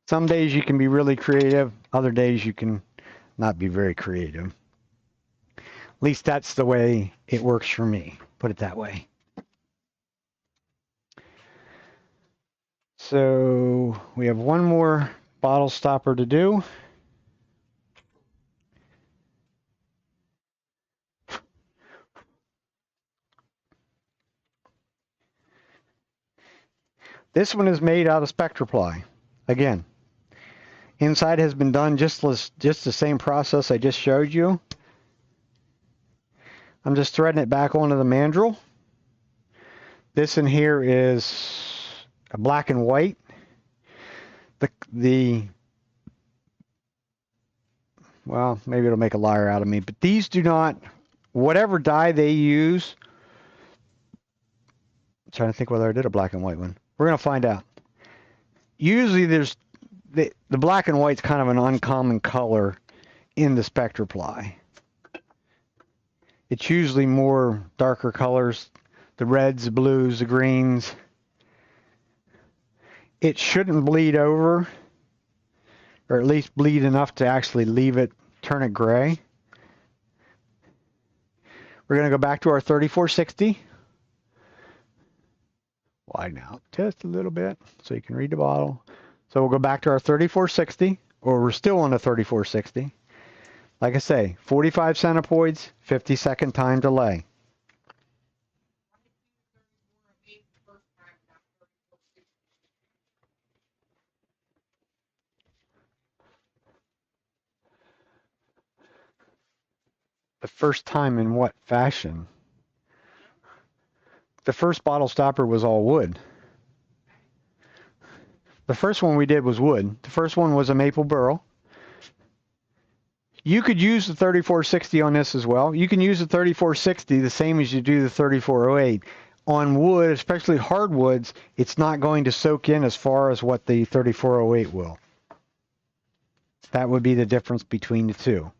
Some days you can be really creative. Other days you can not be very creative. At least that's the way it works for me. Put it that way. So we have one more bottle stopper to do. This one is made out of SpectraPly. Again, inside has been done just the same process I just showed you. I'm just threading it back onto the mandrel. This in here is a black and white. Well, maybe it'll make a liar out of me, but these do not, whatever dye they use, I'm trying to think whether I did a black and white one. We're going to find out. Usually there's, the black and white's kind of an uncommon color in the SpectraPly. It's usually more darker colors, the reds, the blues, the greens. It shouldn't bleed over, or at least bleed enough to actually leave it, turn it gray. We're going to go back to our 3460. Widen out just a little bit so you can read the bottle. So we'll go back to our 3460, or we're still on the 3460. Like I say, 45 centipoids, 50-second time delay. The first time in what fashion? The first bottle stopper was all wood. The first one we did was wood. The first one was a maple burl. You could use the 3460 on this as well. You can use the 3460 the same as you do the 3408. On wood, especially hardwoods, it's not going to soak in as far as what the 3408 will. That would be the difference between the two.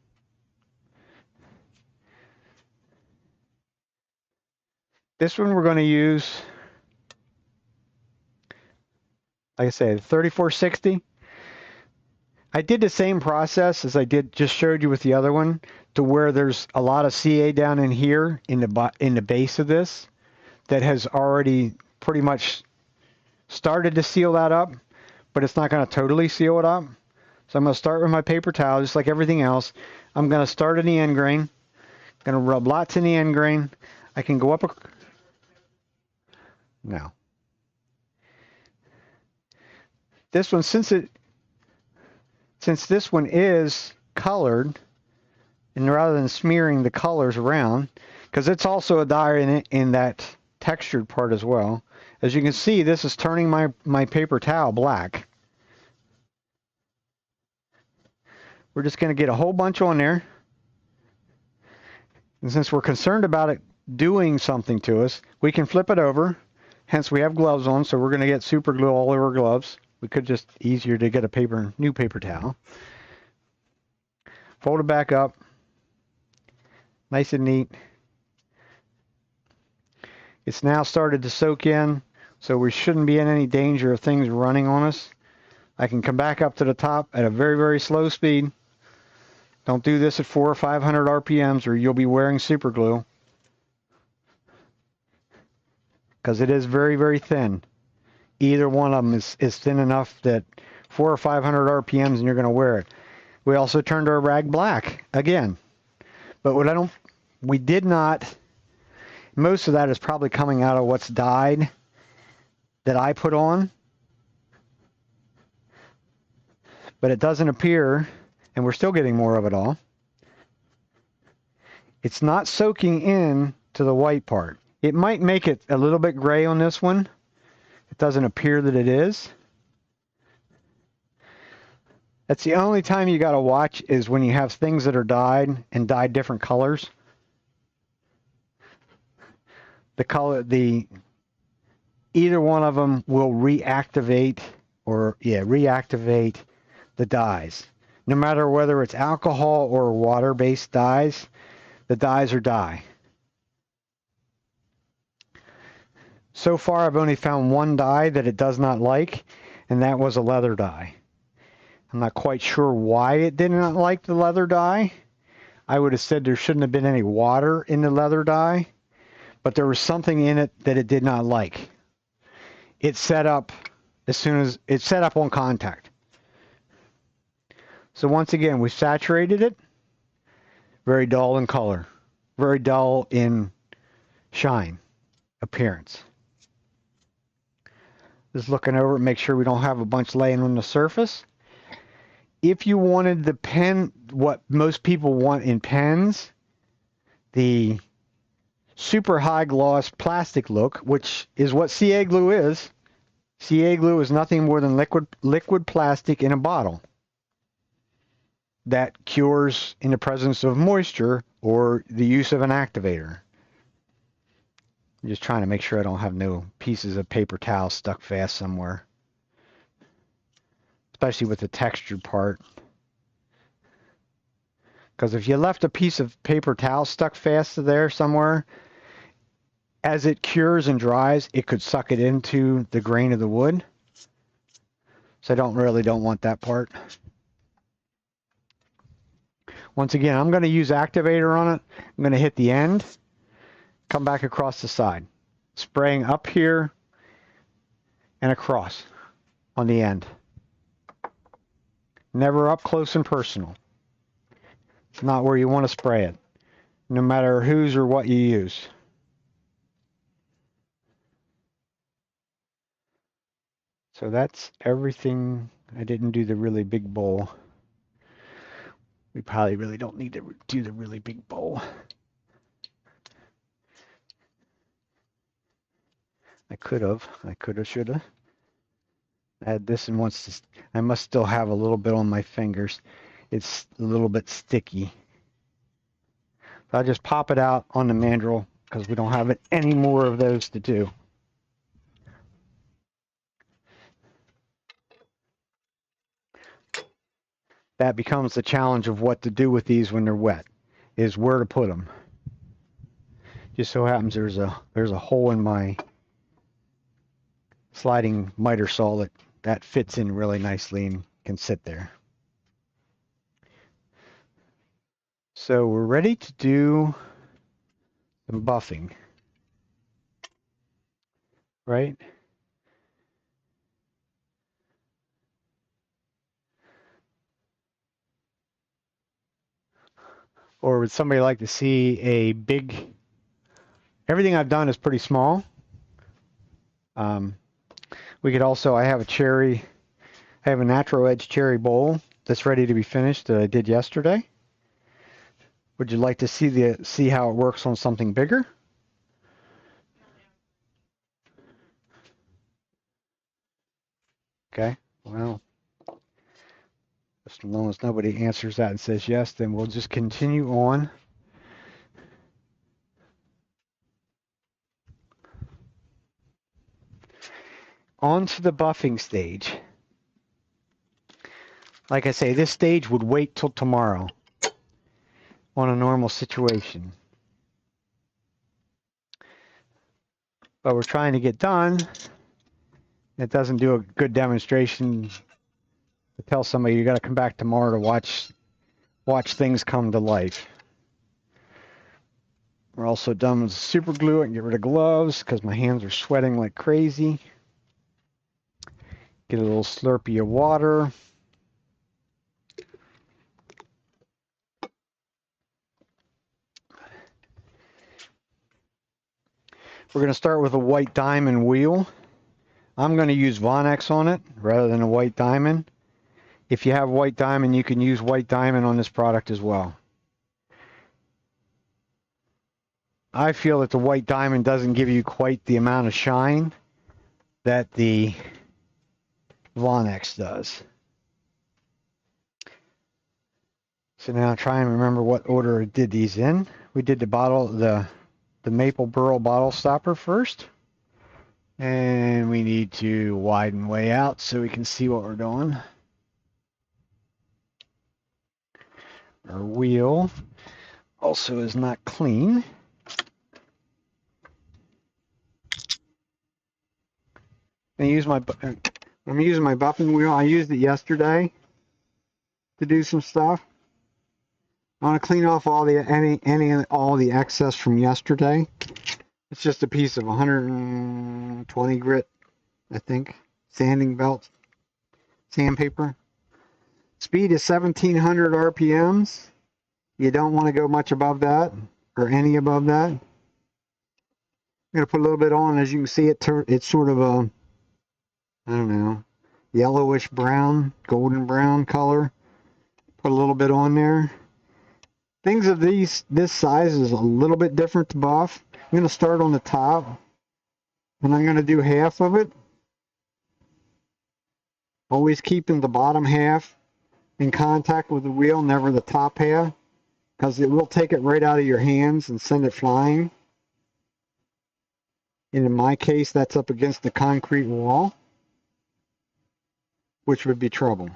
This one we're going to use, like I say, the 3460. I did the same process as I just showed you with the other one, to where there's a lot of CA down in here in the base of this that has already pretty much started to seal that up, but it's not going to totally seal it up. So I'm going to start with my paper towel, just like everything else. I'm going to start in the end grain. I'm going to rub lots in the end grain. I can go up no. This one, since this one is colored, and rather than smearing the colors around, because it's also a dye in that textured part as well. As you can see, this is turning my paper towel black. We're just going to get a whole bunch on there. And since we're concerned about it doing something to us, we can flip it over. Hence, we have gloves on, so we're going to get super glue all over our gloves. We could just easier to get a new paper towel. Fold it back up. Nice and neat. It's now started to soak in, so we shouldn't be in any danger of things running on us. I can come back up to the top at a very, very slow speed. Don't do this at 400 or 500 RPMs or you'll be wearing super glue, because it is very, very thin. Either one of them is thin enough that 400 or 500 RPMs and you're going to wear it. We also turned our rag black again. But we did not, most of that is probably coming out of what's dyed that I put on. But it doesn't appear, and we're still getting more of it all. It's not soaking in to the white part. It might make it a little bit gray on this one. It doesn't appear that it is. That's the only time you got to watch, is when you have things that are dyed and dyed different colors. Either one of them will reactivate the dyes. No matter whether it's alcohol or water-based dyes, the dyes are dye. So far, I've only found one dye that it does not like, and that was a leather dye. I'm not quite sure why it did not like the leather dye. I would have said there shouldn't have been any water in the leather dye, but there was something in it that it did not like. It set up as soon as it set up on contact. So once again, we saturated it. Very dull in color. Very dull in shine, appearance. Just looking over it, make sure we don't have a bunch laying on the surface. If you wanted the pen, what most people want in pens, the super high gloss plastic look, which is what CA glue is. CA glue is nothing more than liquid plastic in a bottle that cures in the presence of moisture or the use of an activator. I'm just trying to make sure I don't have no pieces of paper towel stuck fast somewhere, especially with the textured part. Because if you left a piece of paper towel stuck fast there somewhere, as it cures and dries, it could suck it into the grain of the wood. So I don't want that part. Once again, I'm going to use activator on it. I'm going to hit the end, come back across the side, spraying up here and across on the end. Never up close and personal. It's not where you want to spray it, no matter whose or what you use. So that's everything. I didn't do the really big bowl. We probably really don't need to do the really big bowl. I could have, should have. Add this and I must still have a little bit on my fingers. It's a little bit sticky. So I'll just pop it out on the mandrel because we don't have any more of those to do. That becomes the challenge of what to do with these when they're wet, is where to put them. Just so happens there's a hole in my sliding miter saw that fits in really nicely and can sit there. So we're ready to do some buffing, right? Or would somebody like to see a big... Everything I've done is pretty small. We could also, I have a natural edge cherry bowl that's ready to be finished that I did yesterday. Would you like to see how it works on something bigger? Okay, well, as long as nobody answers that and says yes, then we'll just continue on. On to the buffing stage. Like I say, this stage would wait till tomorrow on a normal situation. But we're trying to get done. It doesn't do a good demonstration to tell somebody you got to come back tomorrow to watch things come to life. We're also done with super glue. I can get rid of gloves because my hands are sweating like crazy. Get a little slurpee of water. We're going to start with a white diamond wheel. I'm going to use Vonex on it rather than a white diamond. If you have white diamond, you can use white diamond on this product as well. I feel that the white diamond doesn't give you quite the amount of shine that the Vonex does. So now try and remember what order I did these in. We did the maple burl bottle stopper first. And we need to widen way out so we can see what we're doing. Our wheel also is not clean. I'm using my buffing wheel. I used it yesterday to do some stuff. I want to clean off all the excess from yesterday. It's just a piece of 120 grit, I think, sanding belt, sandpaper. Speed is 1700 RPMs. You don't want to go much above that or any above that. I'm going to put a little bit on. As you can see, it's sort of a, I don't know, yellowish brown, golden brown color. Put a little bit on there. Things of this size is a little bit different to buff. I'm going to start on the top, and I'm going to do half of it. Always keeping the bottom half in contact with the wheel, never the top half, because it will take it right out of your hands and send it flying. And in my case, that's up against the concrete wall, which would be trouble.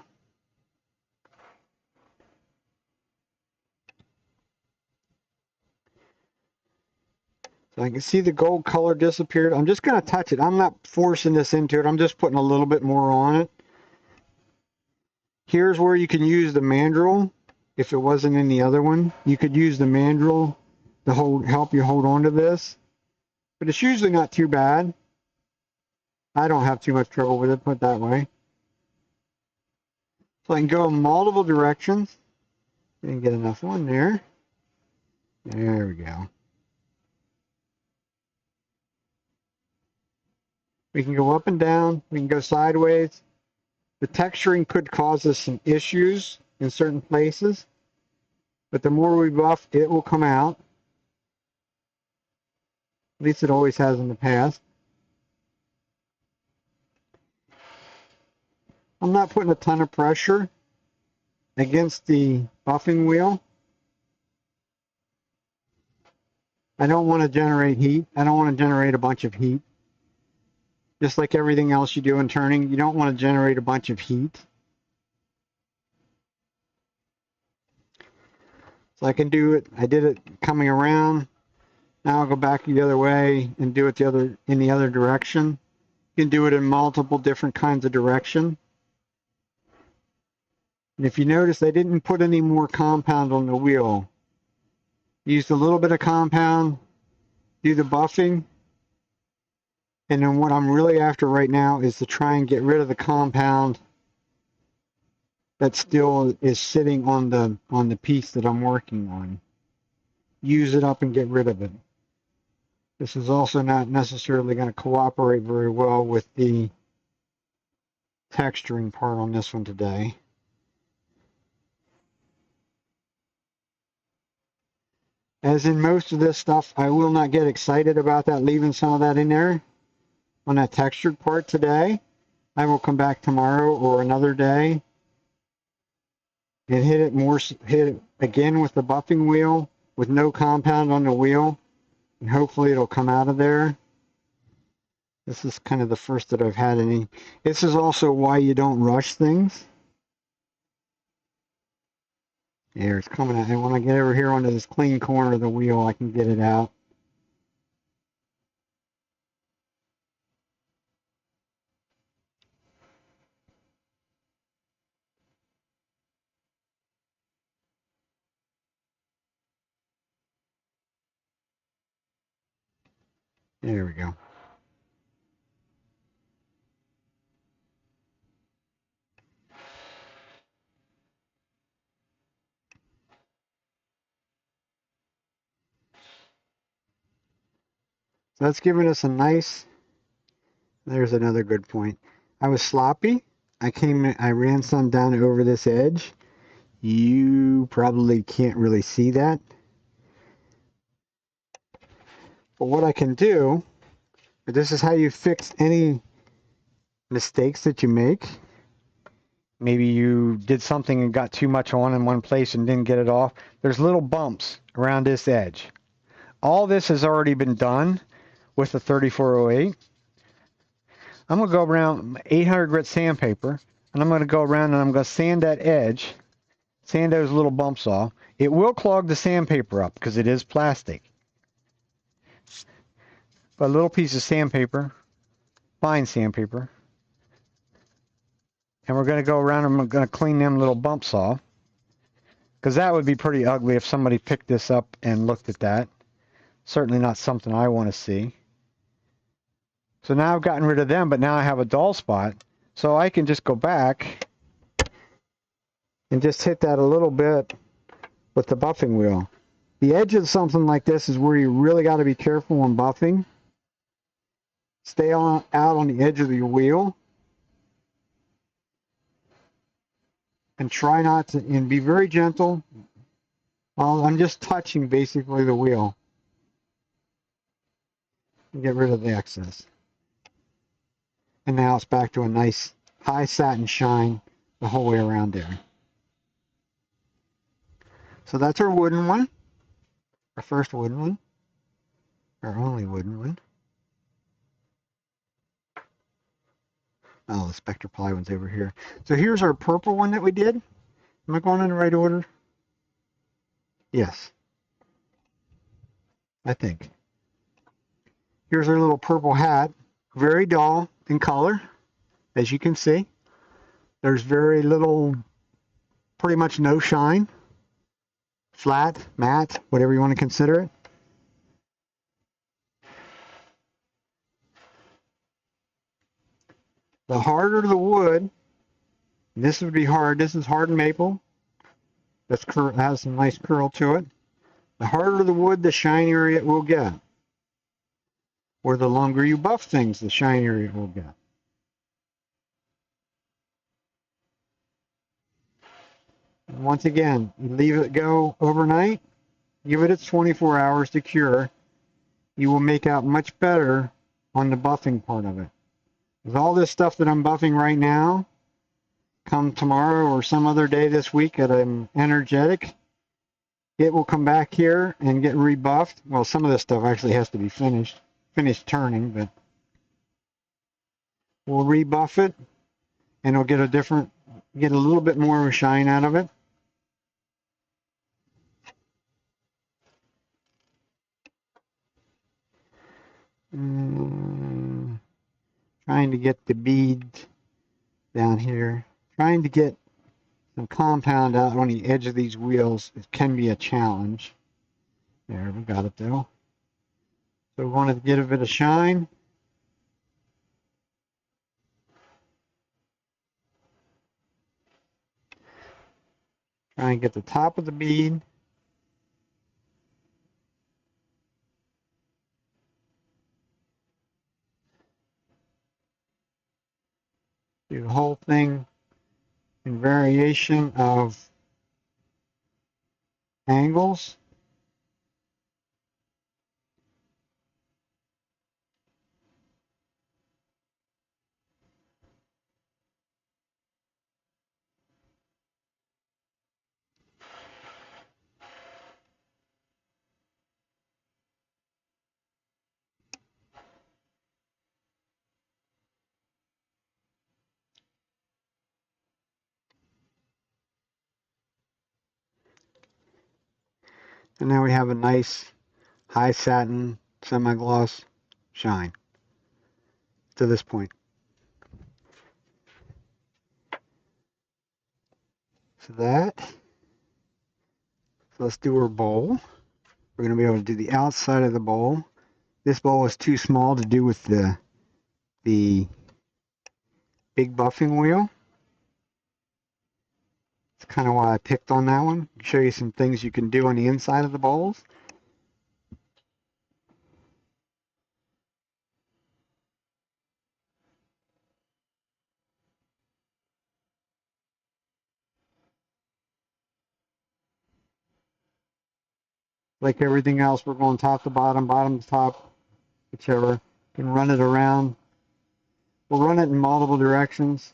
So I can see the gold color disappeared. I'm just going to touch it. I'm not forcing this into it. I'm just putting a little bit more on it. Here's where you can use the mandrel. If it wasn't in the other one, you could use the mandrel to help you hold on to this. But it's usually not too bad. I don't have too much trouble with it, put it that way. So I can go in multiple directions. And get enough on there. There we go. We can go up and down. We can go sideways. The texturing could cause us some issues in certain places. But the more we buff, it will come out. At least it always has in the past. I'm not putting a ton of pressure against the buffing wheel. I don't want to generate heat. I don't want to generate a bunch of heat. Just like everything else you do in turning, you don't want to generate a bunch of heat. So I can do it. I did it coming around. Now I'll go back the other way and do it in the other direction. You can do it in multiple different kinds of direction. And if you notice, I didn't put any more compound on the wheel. Used a little bit of compound, do the buffing. And then what I'm really after right now is to try and get rid of the compound that still is sitting on the piece that I'm working on. Use it up and get rid of it. This is also not necessarily going to cooperate very well with the texturing part on this one today. As in most of this stuff, I will not get excited about that, leaving some of that in there on that textured part today. I will come back tomorrow or another day and hit it again with the buffing wheel with no compound on the wheel, and hopefully it'll come out of there. This is kind of the first that I've had any. This is also why you don't rush things. There, it's coming out. And when I get over here onto this clean corner of the wheel, I can get it out. There we go. So that's giving us a nice, there's another good point. I was sloppy. I ran some down over this edge. You probably can't really see that. But what I can do, this is how you fix any mistakes that you make. Maybe you did something and got too much on in one place and didn't get it off. There's little bumps around this edge. All this has already been done with the 3408. I'm going to go around 800 grit sandpaper, and I'm going to go around and I'm going to sand that edge, sand those little bumps off. It will clog the sandpaper up because it is plastic. But a little piece of sandpaper, fine sandpaper, And we're going to go around and we're going to clean them little bumps off. Because that would be pretty ugly if somebody picked this up and looked at that. Certainly not something I want to see. So now I've gotten rid of them, but now I have a dull spot. So I can just go back and just hit that a little bit with the buffing wheel. The edge of something like this is where you really got to be careful when buffing. Stay out on the edge of your wheel. And try not to, and be very gentle. I'm just touching basically the wheel. And get rid of the excess. And now it's back to a nice high satin shine the whole way around there. So that's our wooden one. Our first wooden one. Our only wooden one. Oh, the Spectre Ply one's over here. So here's our purple one that we did. Am I going in the right order? Yes. I think. Here's our little purple hat. Very dull in color, as you can see. There's very little, pretty much no shine. Flat, matte, whatever you want to consider it. The harder the wood, this would be hard. This is hardened maple. This has some nice curl to it. The harder the wood, the shinier it will get. Or the longer you buff things, the shinier it will get. And once again, you leave it go overnight. Give it its 24 hours to cure. You will make out much better on the buffing part of it. With all this stuff that I'm buffing right now, come tomorrow or some other day this week that I'm energetic, it will come back here and get rebuffed. Well, some of this stuff actually has to be finished turning, but we'll rebuff it and it'll get a little bit more of a shine out of it. Trying to get the bead down here. Trying to get some compound out on the edge of these wheels. It can be a challenge. There, we got it though. So we want to get a bit of shine. Try and get the top of the bead. Do the whole thing in variation of angles. And now we have a nice high satin semi-gloss shine to this point. So let's do our bowl. We're going to be able to do the outside of the bowl. This bowl is too small to do with the big buffing wheel. That's kind of why I picked on that one. I'll show you some things you can do on the inside of the bowls. Like everything else, we're going top to bottom, bottom to top, whichever. You can run it around. We'll run it in multiple directions.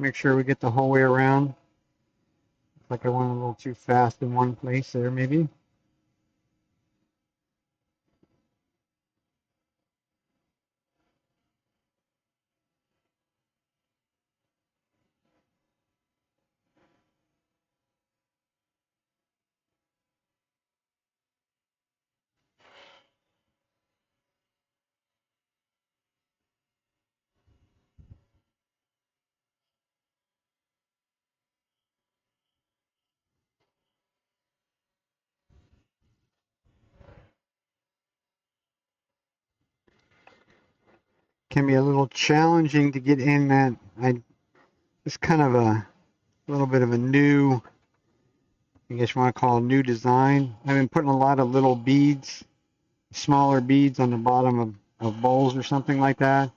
Make sure we get the whole way around. Looks like I went a little too fast in one place there, maybe. Can be a little challenging to get in that. It's kind of a little bit of a new, I guess you want to call it a new design. I've been putting a lot of little beads, smaller beads on the bottom of bowls or something like that.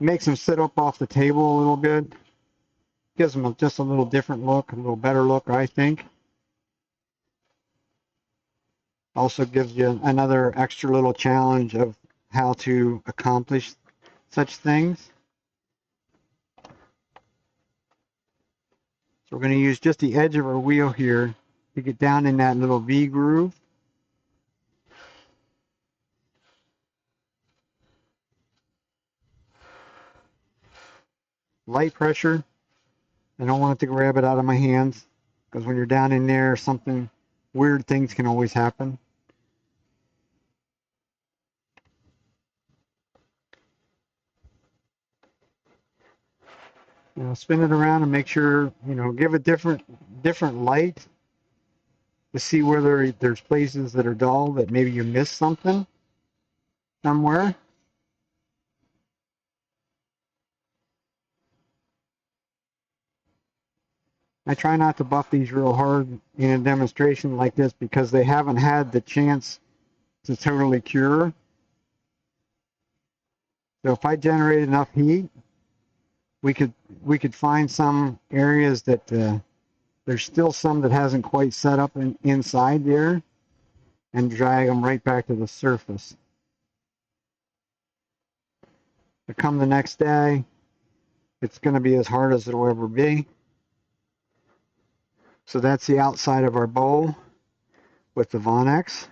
Makes them sit up off the table a little bit. Gives them just a little different look, a little better look, I think. Also gives you another extra little challenge of how to accomplish such things. So we're going to use just the edge of our wheel here to get down in that little V groove. Light pressure. I don't want it to grab it out of my hands because when you're down in there, weird things can always happen. Spin it around and make sure, give it different light to see whether there's places that are dull that maybe you missed something somewhere. I try not to buff these real hard in a demonstration like this because they haven't had the chance to totally cure. So if I generate enough heat, we could find some areas that there's still some that hasn't quite set up inside there and drag them right back to the surface. But come the next day, it's going to be as hard as it'll ever be. So that's the outside of our bowl with the Vonex.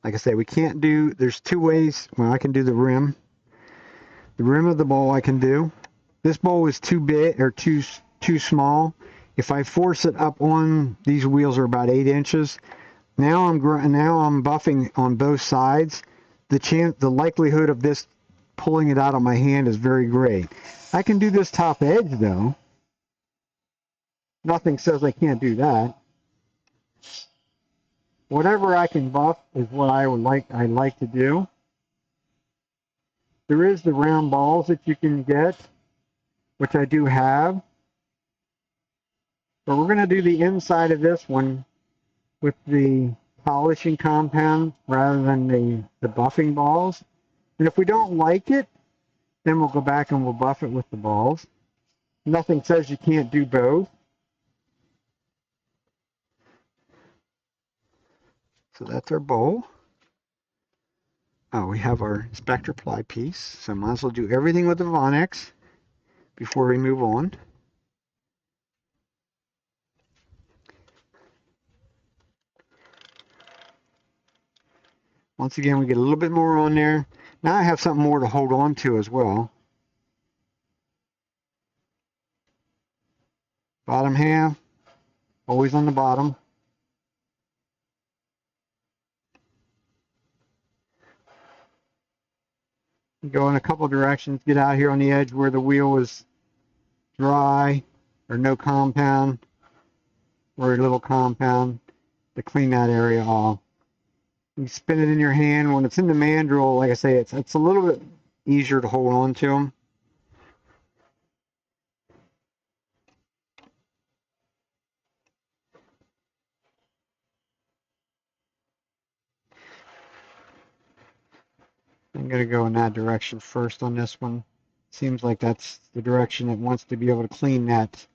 Like I say, there's two ways. Well, I can do the rim. The rim of the bowl I can do. This bowl is too big or too small. If I force it up on, these wheels are about 8 inches. Now I'm buffing on both sides. The likelihood of this pulling it out of my hand is very great. I can do this top edge though. Nothing says I can't do that. Whatever I can buff is what I like to do. There is the round balls that you can get, which I do have. But we're going to do the inside of this one with the polishing compound rather than the buffing balls. And if we don't like it, then we'll go back and we'll buff it with the balls. Nothing says you can't do both. So that's our bowl. Oh, we have our Spectre ply piece. So I might as well do everything with the Vonex before we move on. Once again, we get a little bit more on there. Now I have something more to hold on to as well. Bottom half, always on the bottom. Go in a couple directions, get out here on the edge where the wheel is dry or no compound, or a little compound, to clean that area off. You spin it in your hand. When it's in the mandrel, like I say, it's a little bit easier to hold on to them. I'm going to go in that direction first on this one. Seems like that's the direction it wants to be able to clean that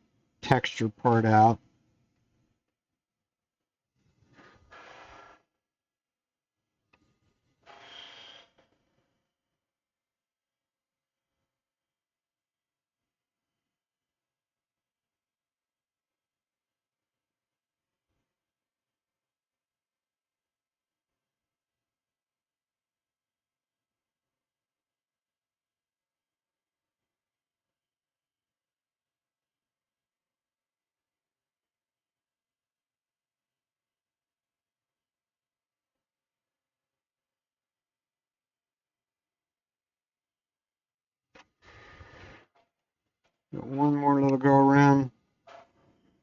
texture part out. One more little go around.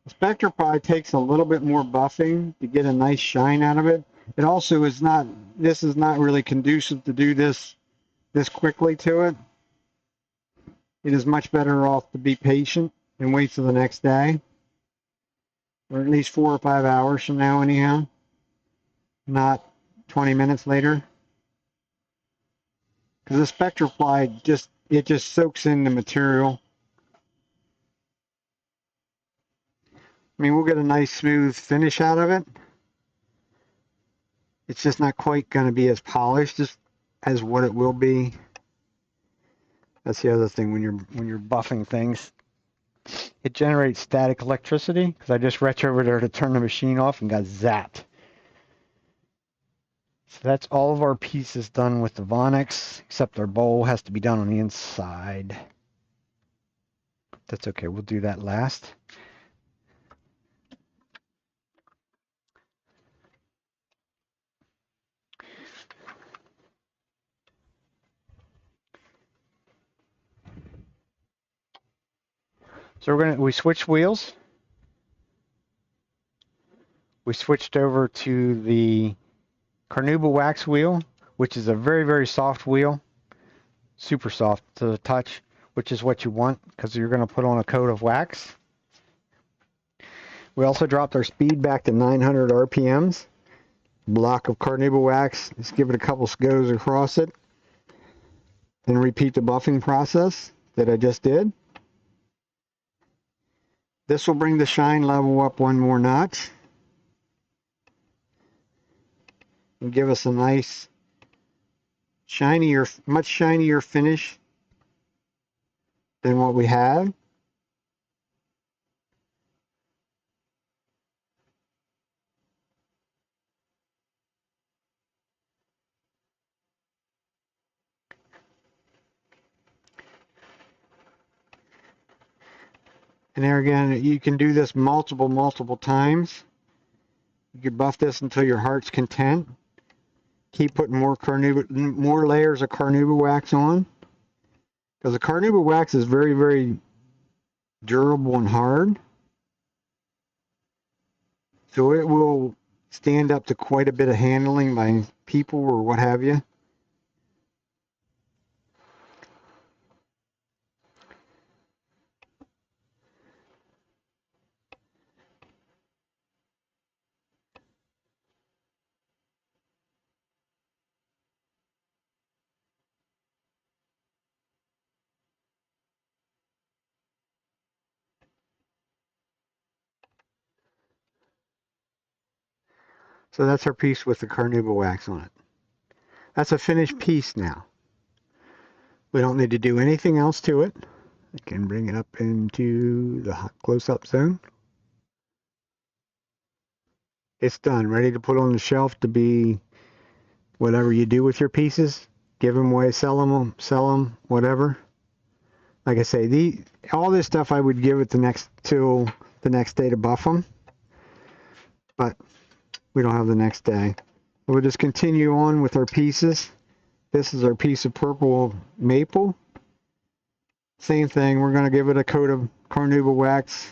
The Spectra Pie takes a little bit more buffing to get a nice shine out of it. It also is not, this is not really conducive to do this quickly to it. It is much better off to be patient and wait till the next day, or at least 4 or 5 hours from now anyhow, not 20 minutes later. Because the Spectra Pie just soaks in the material. I mean, we'll get a nice smooth finish out of it. It's just not quite going to be as polished as what it will be. That's the other thing when you're buffing things. It generates static electricity because I just reached over there to turn the machine off and got zapped. So that's all of our pieces done with the Vonix, except our bowl has to be done on the inside. That's okay, we'll do that last. So we switched wheels. We switched over to the Carnauba wax wheel, which is a very, very soft wheel. Super soft to the touch, which is what you want because you're going to put on a coat of wax. We also dropped our speed back to 900 RPMs. Block of Carnauba wax. Just give it a couple goes across it. Then repeat the buffing process that I just did. This will bring the shine level up one more notch and give us a nice shinier, much shinier finish than what we had. And there again, you can do this multiple times. You can buff this until your heart's content. Keep putting more layers of Carnauba wax on. Because the Carnauba wax is very, very durable and hard. So it will stand up to quite a bit of handling by people or what have you. So that's our piece with the Carnauba wax on it. That's a finished piece now. We don't need to do anything else to it. I can bring it up into the close-up zone. It's done, ready to put on the shelf to be whatever you do with your pieces. Give them away, sell them, whatever. Like I say, all this stuff I would give it till the next day to buff them. But we don't have the next day. We'll just continue on with our pieces. This is our piece of purple maple. Same thing, we're going to give it a coat of Carnauba wax.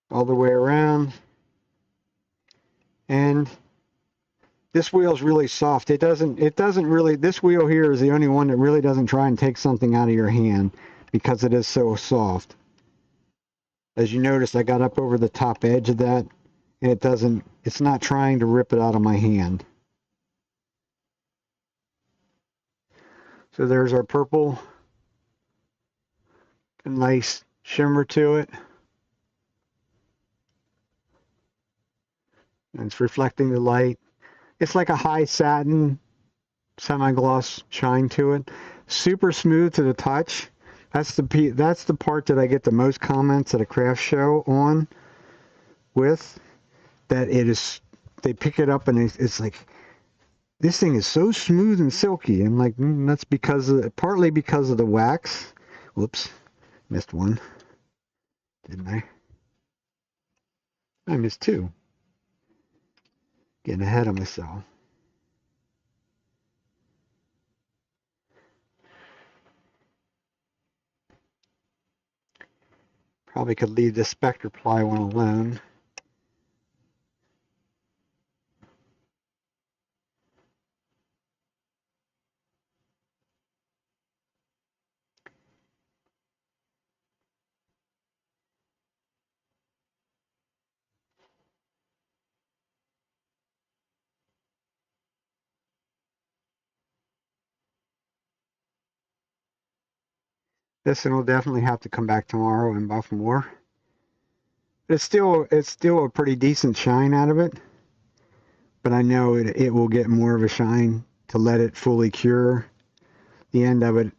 All the way around. And this wheel is really soft. It doesn't really, this wheel here is the only one that really doesn't try and take something out of your hand because it is so soft. As you notice, I got up over the top edge of that and it's not trying to rip it out of my hand. So there's our purple, a nice shimmer to it. And it's reflecting the light. It's like a high satin, semi-gloss shine to it. Super smooth to the touch. That's the part that I get the most comments at a craft show on with. That it is, they pick it up and it's like, this thing is so smooth and silky. I'm like, that's partly because of the wax. Whoops, missed one, didn't I? I missed two. Getting ahead of myself. Probably could leave this Spectre ply one alone. This one will definitely have to come back tomorrow and buff more. It's still a pretty decent shine out of it, but I know it will get more of a shine to let it fully cure. The end of it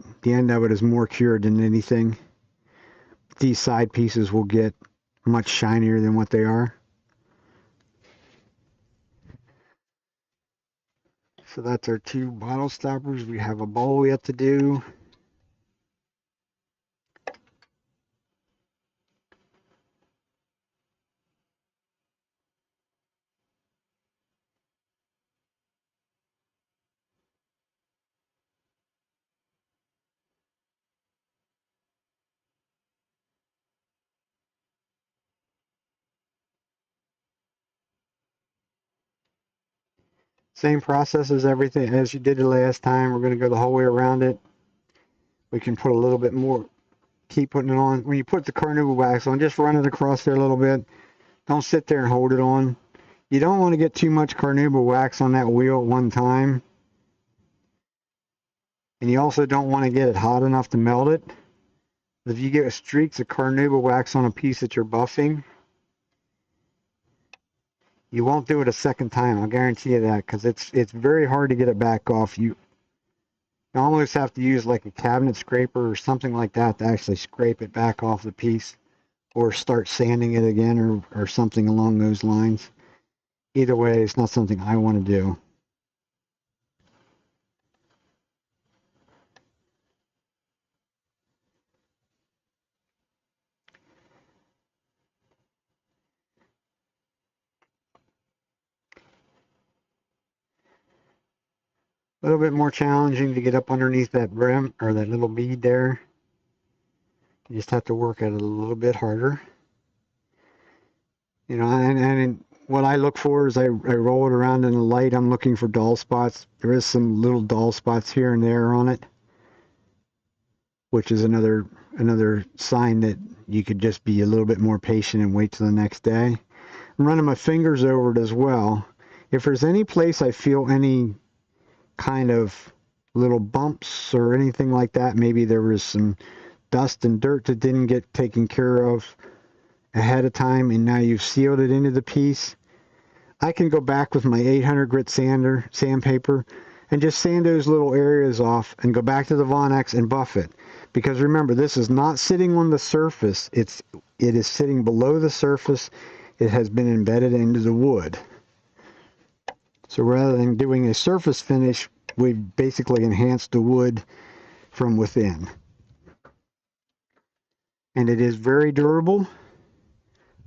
is more cured than anything. These side pieces will get much shinier than what they are. So that's our 2 bottle stoppers. We have a bowl yet to do. Same process as everything as you did the last time. We're going to go the whole way around it. We can put a little bit more, keep putting it on. When you put the carnauba wax on, just run it across there a little bit. Don't sit there and hold it on. You don't want to get too much carnauba wax on that wheel at one time. And you also don't want to get it hot enough to melt it. If you get streaks of carnauba wax on a piece that you're buffing, you won't do it a second time. I'll guarantee you that, because it's very hard to get it back off. You almost have to use like a cabinet scraper or something like that to actually scrape it back off the piece, or start sanding it again, or something along those lines. Either way, it's not something I want to do. A little bit more challenging to get up underneath that brim, or that little bead there. You just have to work at it a little bit harder. You know, and what I look for is I roll it around in the light. I'm looking for dull spots. There is some little dull spots here and there on it, which is another sign that you could just be a little bit more patient and wait till the next day. I'm running my fingers over it as well. If there's any place I feel any kind of little bumps or anything like that, maybe there was some dust and dirt that didn't get taken care of ahead of time, and now you've sealed it into the piece, I can go back with my 800 grit sandpaper, and just sand those little areas off and go back to the Vonnex and buff it. Because remember, this is not sitting on the surface, it is sitting below the surface. It has been embedded into the wood. So rather than doing a surface finish, we've basically enhanced the wood from within. And it is very durable.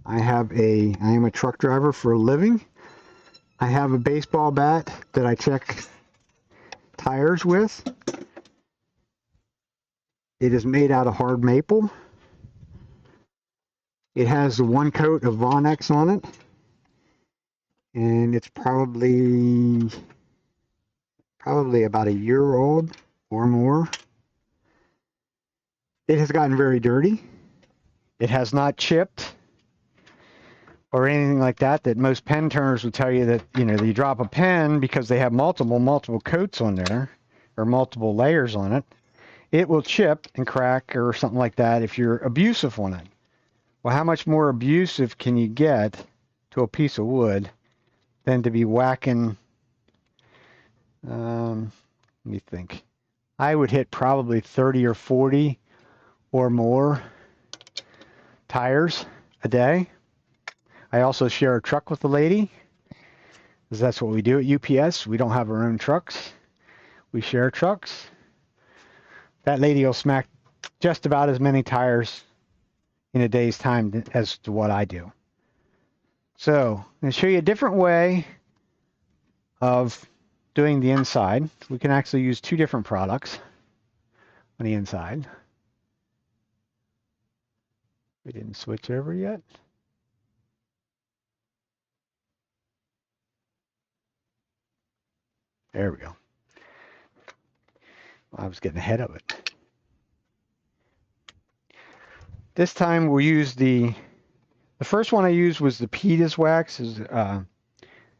I am a truck driver for a living. I have a baseball bat that I check tires with. It is made out of hard maple. It has the 1 coat of Vonnex on it. And it's probably about a year old or more. It has gotten very dirty. It has not chipped or anything like that most pen turners will tell you that, you know, you drop a pen because they have multiple coats on there or multiple layers on it. It will chip and crack or something like that if you're abusive on it. Well, how much more abusive can you get to a piece of wood than to be whacking, let me think. I would hit probably 30 or 40 or more tires a day. I also share a truck with the lady, because that's what we do at UPS. We don't have our own trucks. We share trucks. That lady will smack just about as many tires in a day's time as to what I do. So I'm going to show you a different way of doing the inside. We can actually use two different products on the inside. We didn't switch over yet. There we go. I was getting ahead of it. This time we'll use the first one I used was the Petas wax.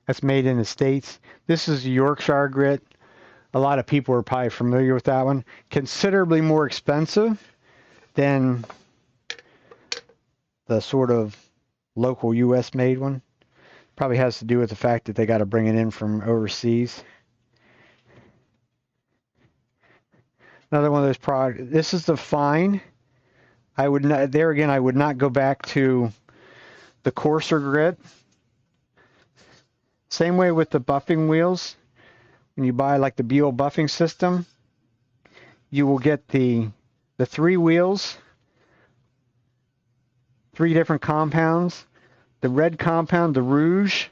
That's made in the States. This is Yorkshire grit. A lot of people are probably familiar with that one. Considerably more expensive than the sort of local US made one. Probably has to do with the fact that they got to bring it in from overseas. Another one of those products. This is the fine. I would not, there again, I would not go back to the coarser grit. Same way with the buffing wheels. When you buy like the Beal buffing system, you will get the 3 wheels, 3 different compounds. The red compound, the rouge,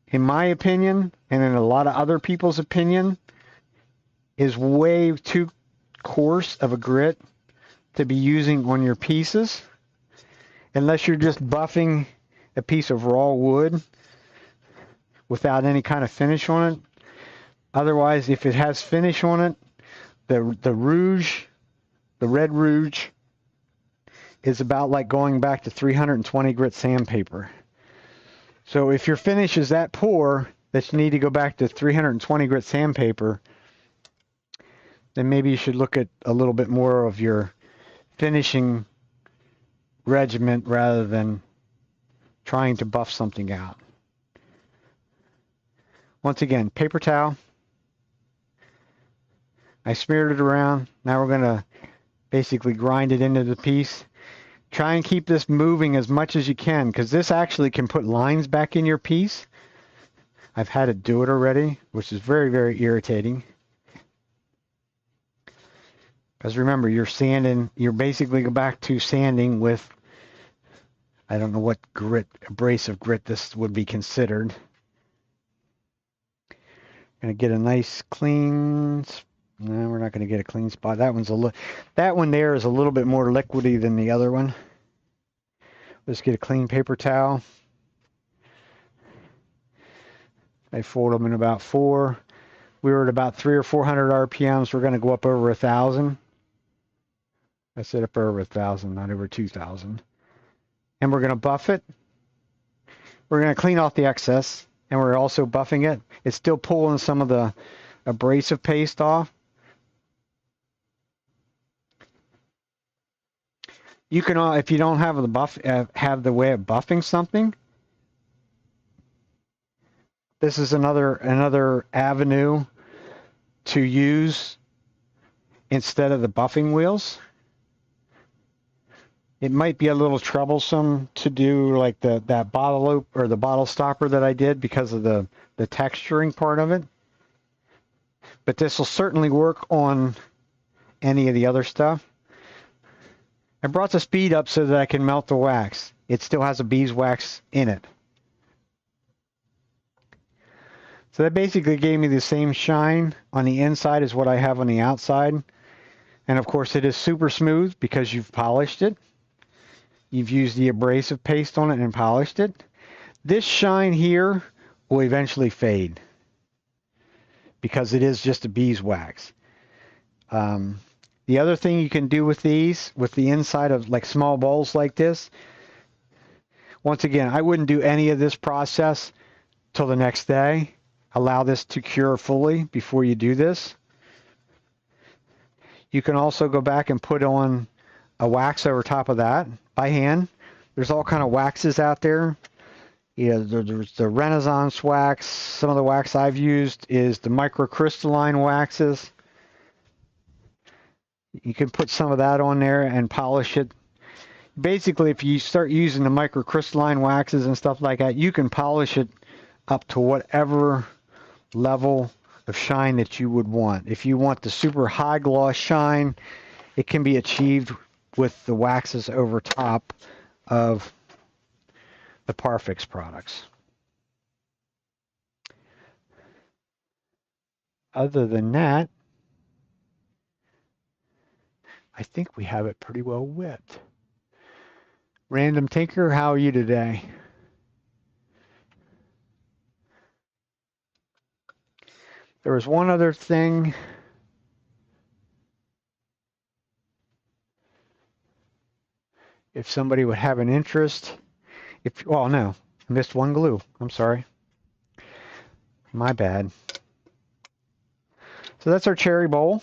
in my opinion, and in a lot of other people's opinion, is way too coarse of a grit to be using on your pieces, unless you're just buffing a piece of raw wood without any kind of finish on it. Otherwise, if it has finish on it, the rouge, the red rouge, is about like going back to 320 grit sandpaper. So if your finish is that poor that you need to go back to 320 grit sandpaper, then maybe you should look at a little bit more of your finishing regiment rather than trying to buff something out. Once again, paper towel. I smeared it around. Now we're going to basically grind it into the piece. Try and keep this moving as much as you can, because this actually can put lines back in your piece. I've had to do it already, which is very, very irritating. Because remember, you're sanding, you're basically go back to sanding with, I don't know what grit, abrasive grit this would be considered. Gonna get a nice clean, no, we're not gonna get a clean spot. That one's that one there is a little bit more liquidy than the other one. Let's get a clean paper towel. I fold them in about 4. We were at about 300 or 400 RPMs. We're gonna go up over 1,000. I said up over 1,000, not over 2,000. And we're gonna buff it. We're gonna clean off the excess, and we're also buffing it. It's still pulling some of the abrasive paste off. You can, if you don't have the buff, have the way of buffing something, this is another avenue to use instead of the buffing wheels. It might be a little troublesome to do like that bottle loop or the bottle stopper that I did because of the texturing part of it. But this will certainly work on any of the other stuff. I brought the speed up so that I can melt the wax. It still has a beeswax in it. So that basically gave me the same shine on the inside as what I have on the outside. And of course it is super smooth because you've polished it. You've used the abrasive paste on it and polished it. This shine here will eventually fade because it is just a beeswax. The other thing you can do with these, with the inside of like small bowls like this, once again, I wouldn't do any of this process till the next day. Allow this to cure fully before you do this. You can also go back and put on a wax over top of that by hand. There's all kind of waxes out there. Yeah, there's the Renaissance wax. Some of the wax I've used is the microcrystalline waxes. You can put some of that on there and polish it. Basically, if you start using the microcrystalline waxes and stuff like that, you can polish it up to whatever level of shine that you would want. If you want the super high gloss shine, it can be achieved with the waxes over top of the Parfix products. other than that, I think we have it pretty well whipped. Random Tinker, how are you today? There was one other thing. If somebody would have an interest. Oh no, I missed one glue. I'm sorry. My bad. So that's our cherry bowl.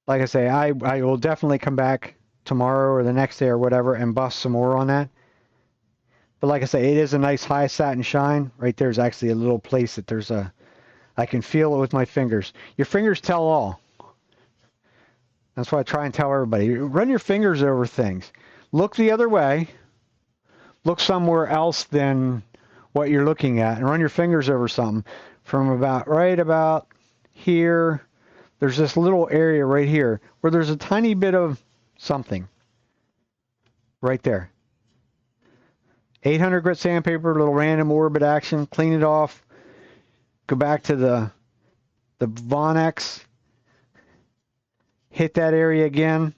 Like I say, I will definitely come back tomorrow or the next day or whatever and bust some more on that. But like I say, it is a nice high satin shine. Right there's actually a little place that there's a, I can feel it with my fingers. Your fingers tell all. That's why I try and tell everybody. Run your fingers over things. Look the other way. Look somewhere else than what you're looking at and run your fingers over something. From right about here, there's this little area right here where there's a tiny bit of something right there. 800 grit sandpaper, little random orbit action, clean it off, go back to the Vonex, hit that area again.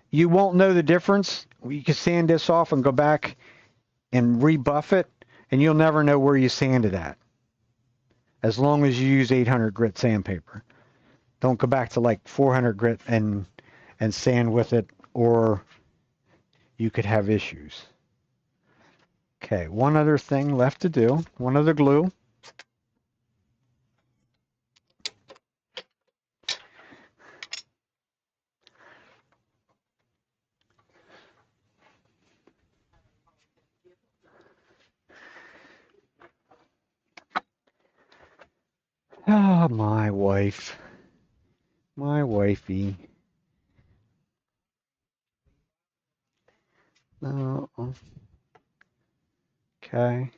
You won't know the difference. You can sand this off and go back and rebuff it, and you'll never know where you sanded at, as long as you use 800 grit sandpaper. Don't go back to like 400 grit and sand with it, or you could have issues. Okay, one other thing left to do, one other glue. Ah, my wife. My wifey. Okay.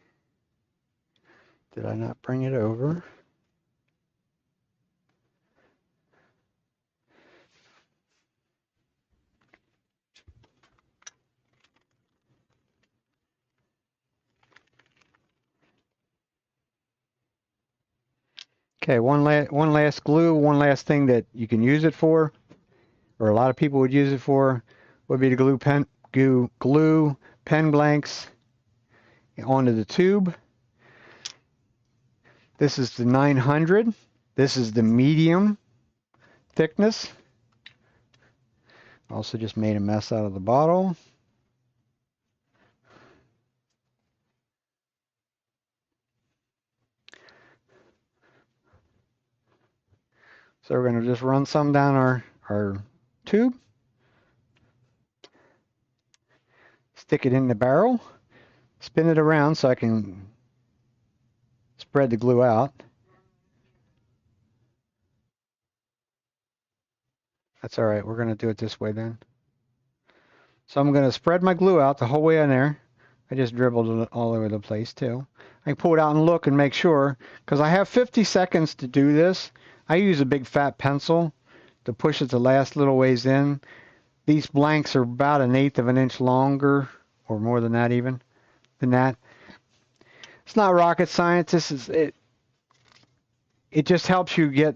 Did I not bring it over? Okay, one last glue, one last thing that you can use it for, or a lot of people would use it for, would be to glue pen blanks onto the tube. This is the 900. This is the medium thickness. Also just made a mess out of the bottle. So we're going to just run some down our tube. Stick it in the barrel. Spin it around so I can spread the glue out. That's all right. We're going to do it this way then. So I'm going to spread my glue out the whole way in there. I just dribbled it all over the place too. I can pull it out and look and make sure, because I have 50 seconds to do this. I use a big fat pencil to push it the last little ways in. These blanks are about 1/8 of an inch longer, or more than that even, than that. It's not rocket science. This is it. It just helps you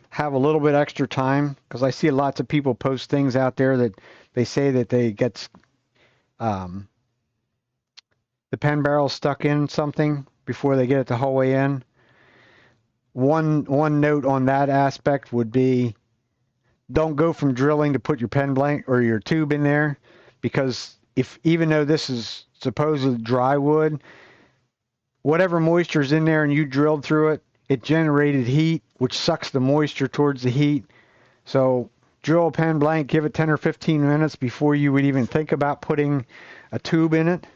have a little bit extra time, because I see lots of people post things out there that they say that they get the pen barrel stuck in something before they get it the whole way in. One note on that aspect would be, don't go from drilling to put your pen blank or your tube in there, because even though this is supposedly dry wood, whatever moisture is in there and you drilled through it, it generated heat, which sucks the moisture towards the heat. So drill a pen blank, give it 10 or 15 minutes before you would even think about putting a tube in it.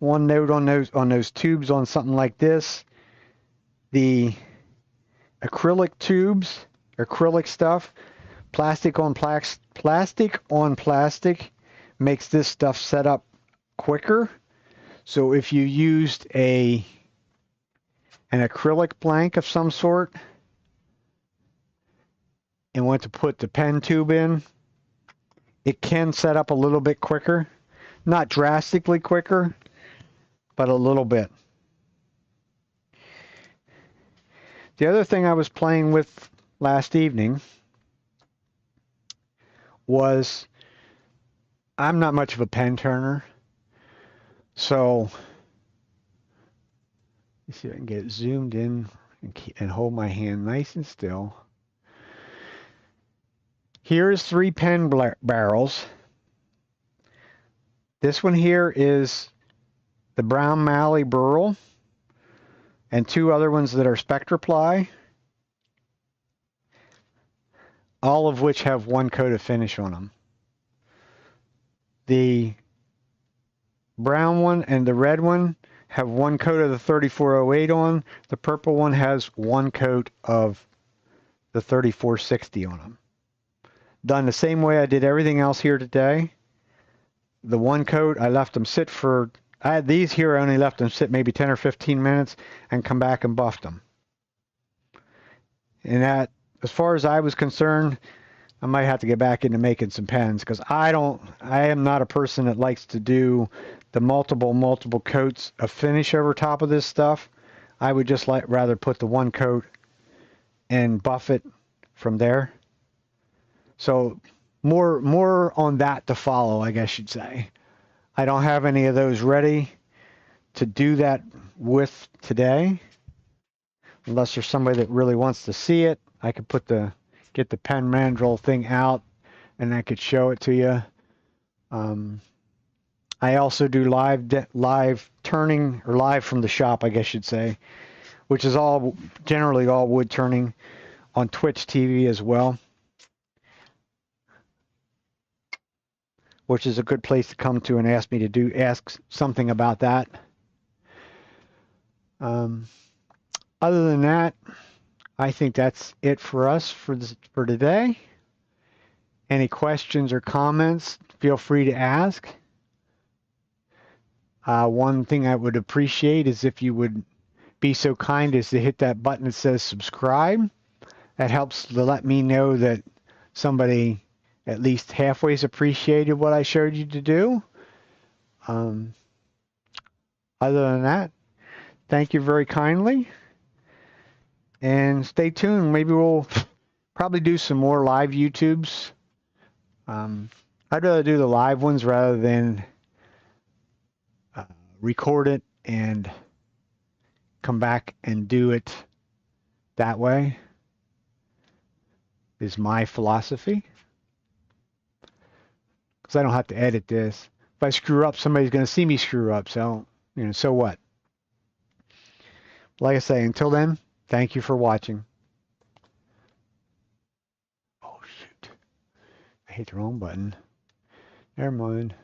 One note on those tubes on something like this, the acrylic tubes, acrylic stuff, plastic on plastic makes this stuff set up quicker. So if you used an acrylic blank of some sort and went to put the pen tube in, it can set up a little bit quicker, not drastically quicker, but a little bit. The other thing I was playing with last evening was, I'm not much of a pen turner, so let's see if I can get it zoomed in and hold my hand nice and still. Here's 3 pen barrels. This one here is the Brown Malley Burl, and 2 other ones that are Spectraply, all of which have 1 coat of finish on them. The brown one and the red one have 1 coat of the 3408 on. The purple one has 1 coat of the 3460 on them. Done the same way I did everything else here today. The 1 coat, I left them sit for, I had these here, I only left them sit maybe 10 or 15 minutes and come back and buffed them. And that, as far as I was concerned, I might have to get back into making some pens, because I am not a person that likes to do the multiple coats of finish over top of this stuff. I would just rather put the 1 coat and buff it from there. So more on that to follow, I guess you'd say. I don't have any of those ready to do that with today. Unless there's somebody that really wants to see it, I could get the pen mandrel thing out and I could show it to you. I also do live turning, or live from the shop, I guess you'd say, which is generally all wood turning on Twitch TV as well, which is a good place to come to and ask something about that. Other than that, I think that's it for us for today. Any questions or comments, feel free to ask. One thing I would appreciate is if you would be so kind as to hit that button that says subscribe. That helps to let me know that somebody at least halfway's appreciated what I showed you to do. Other than that, thank you very kindly. And stay tuned. Maybe we'll probably do some more live YouTubes. I'd rather do the live ones rather than record it and come back and do it that way, is my philosophy. Because I don't have to edit this. If I screw up, somebody's going to see me screw up. So, so what? Like I say, until then, thank you for watching. Oh, shoot. I hit the wrong button. Never mind.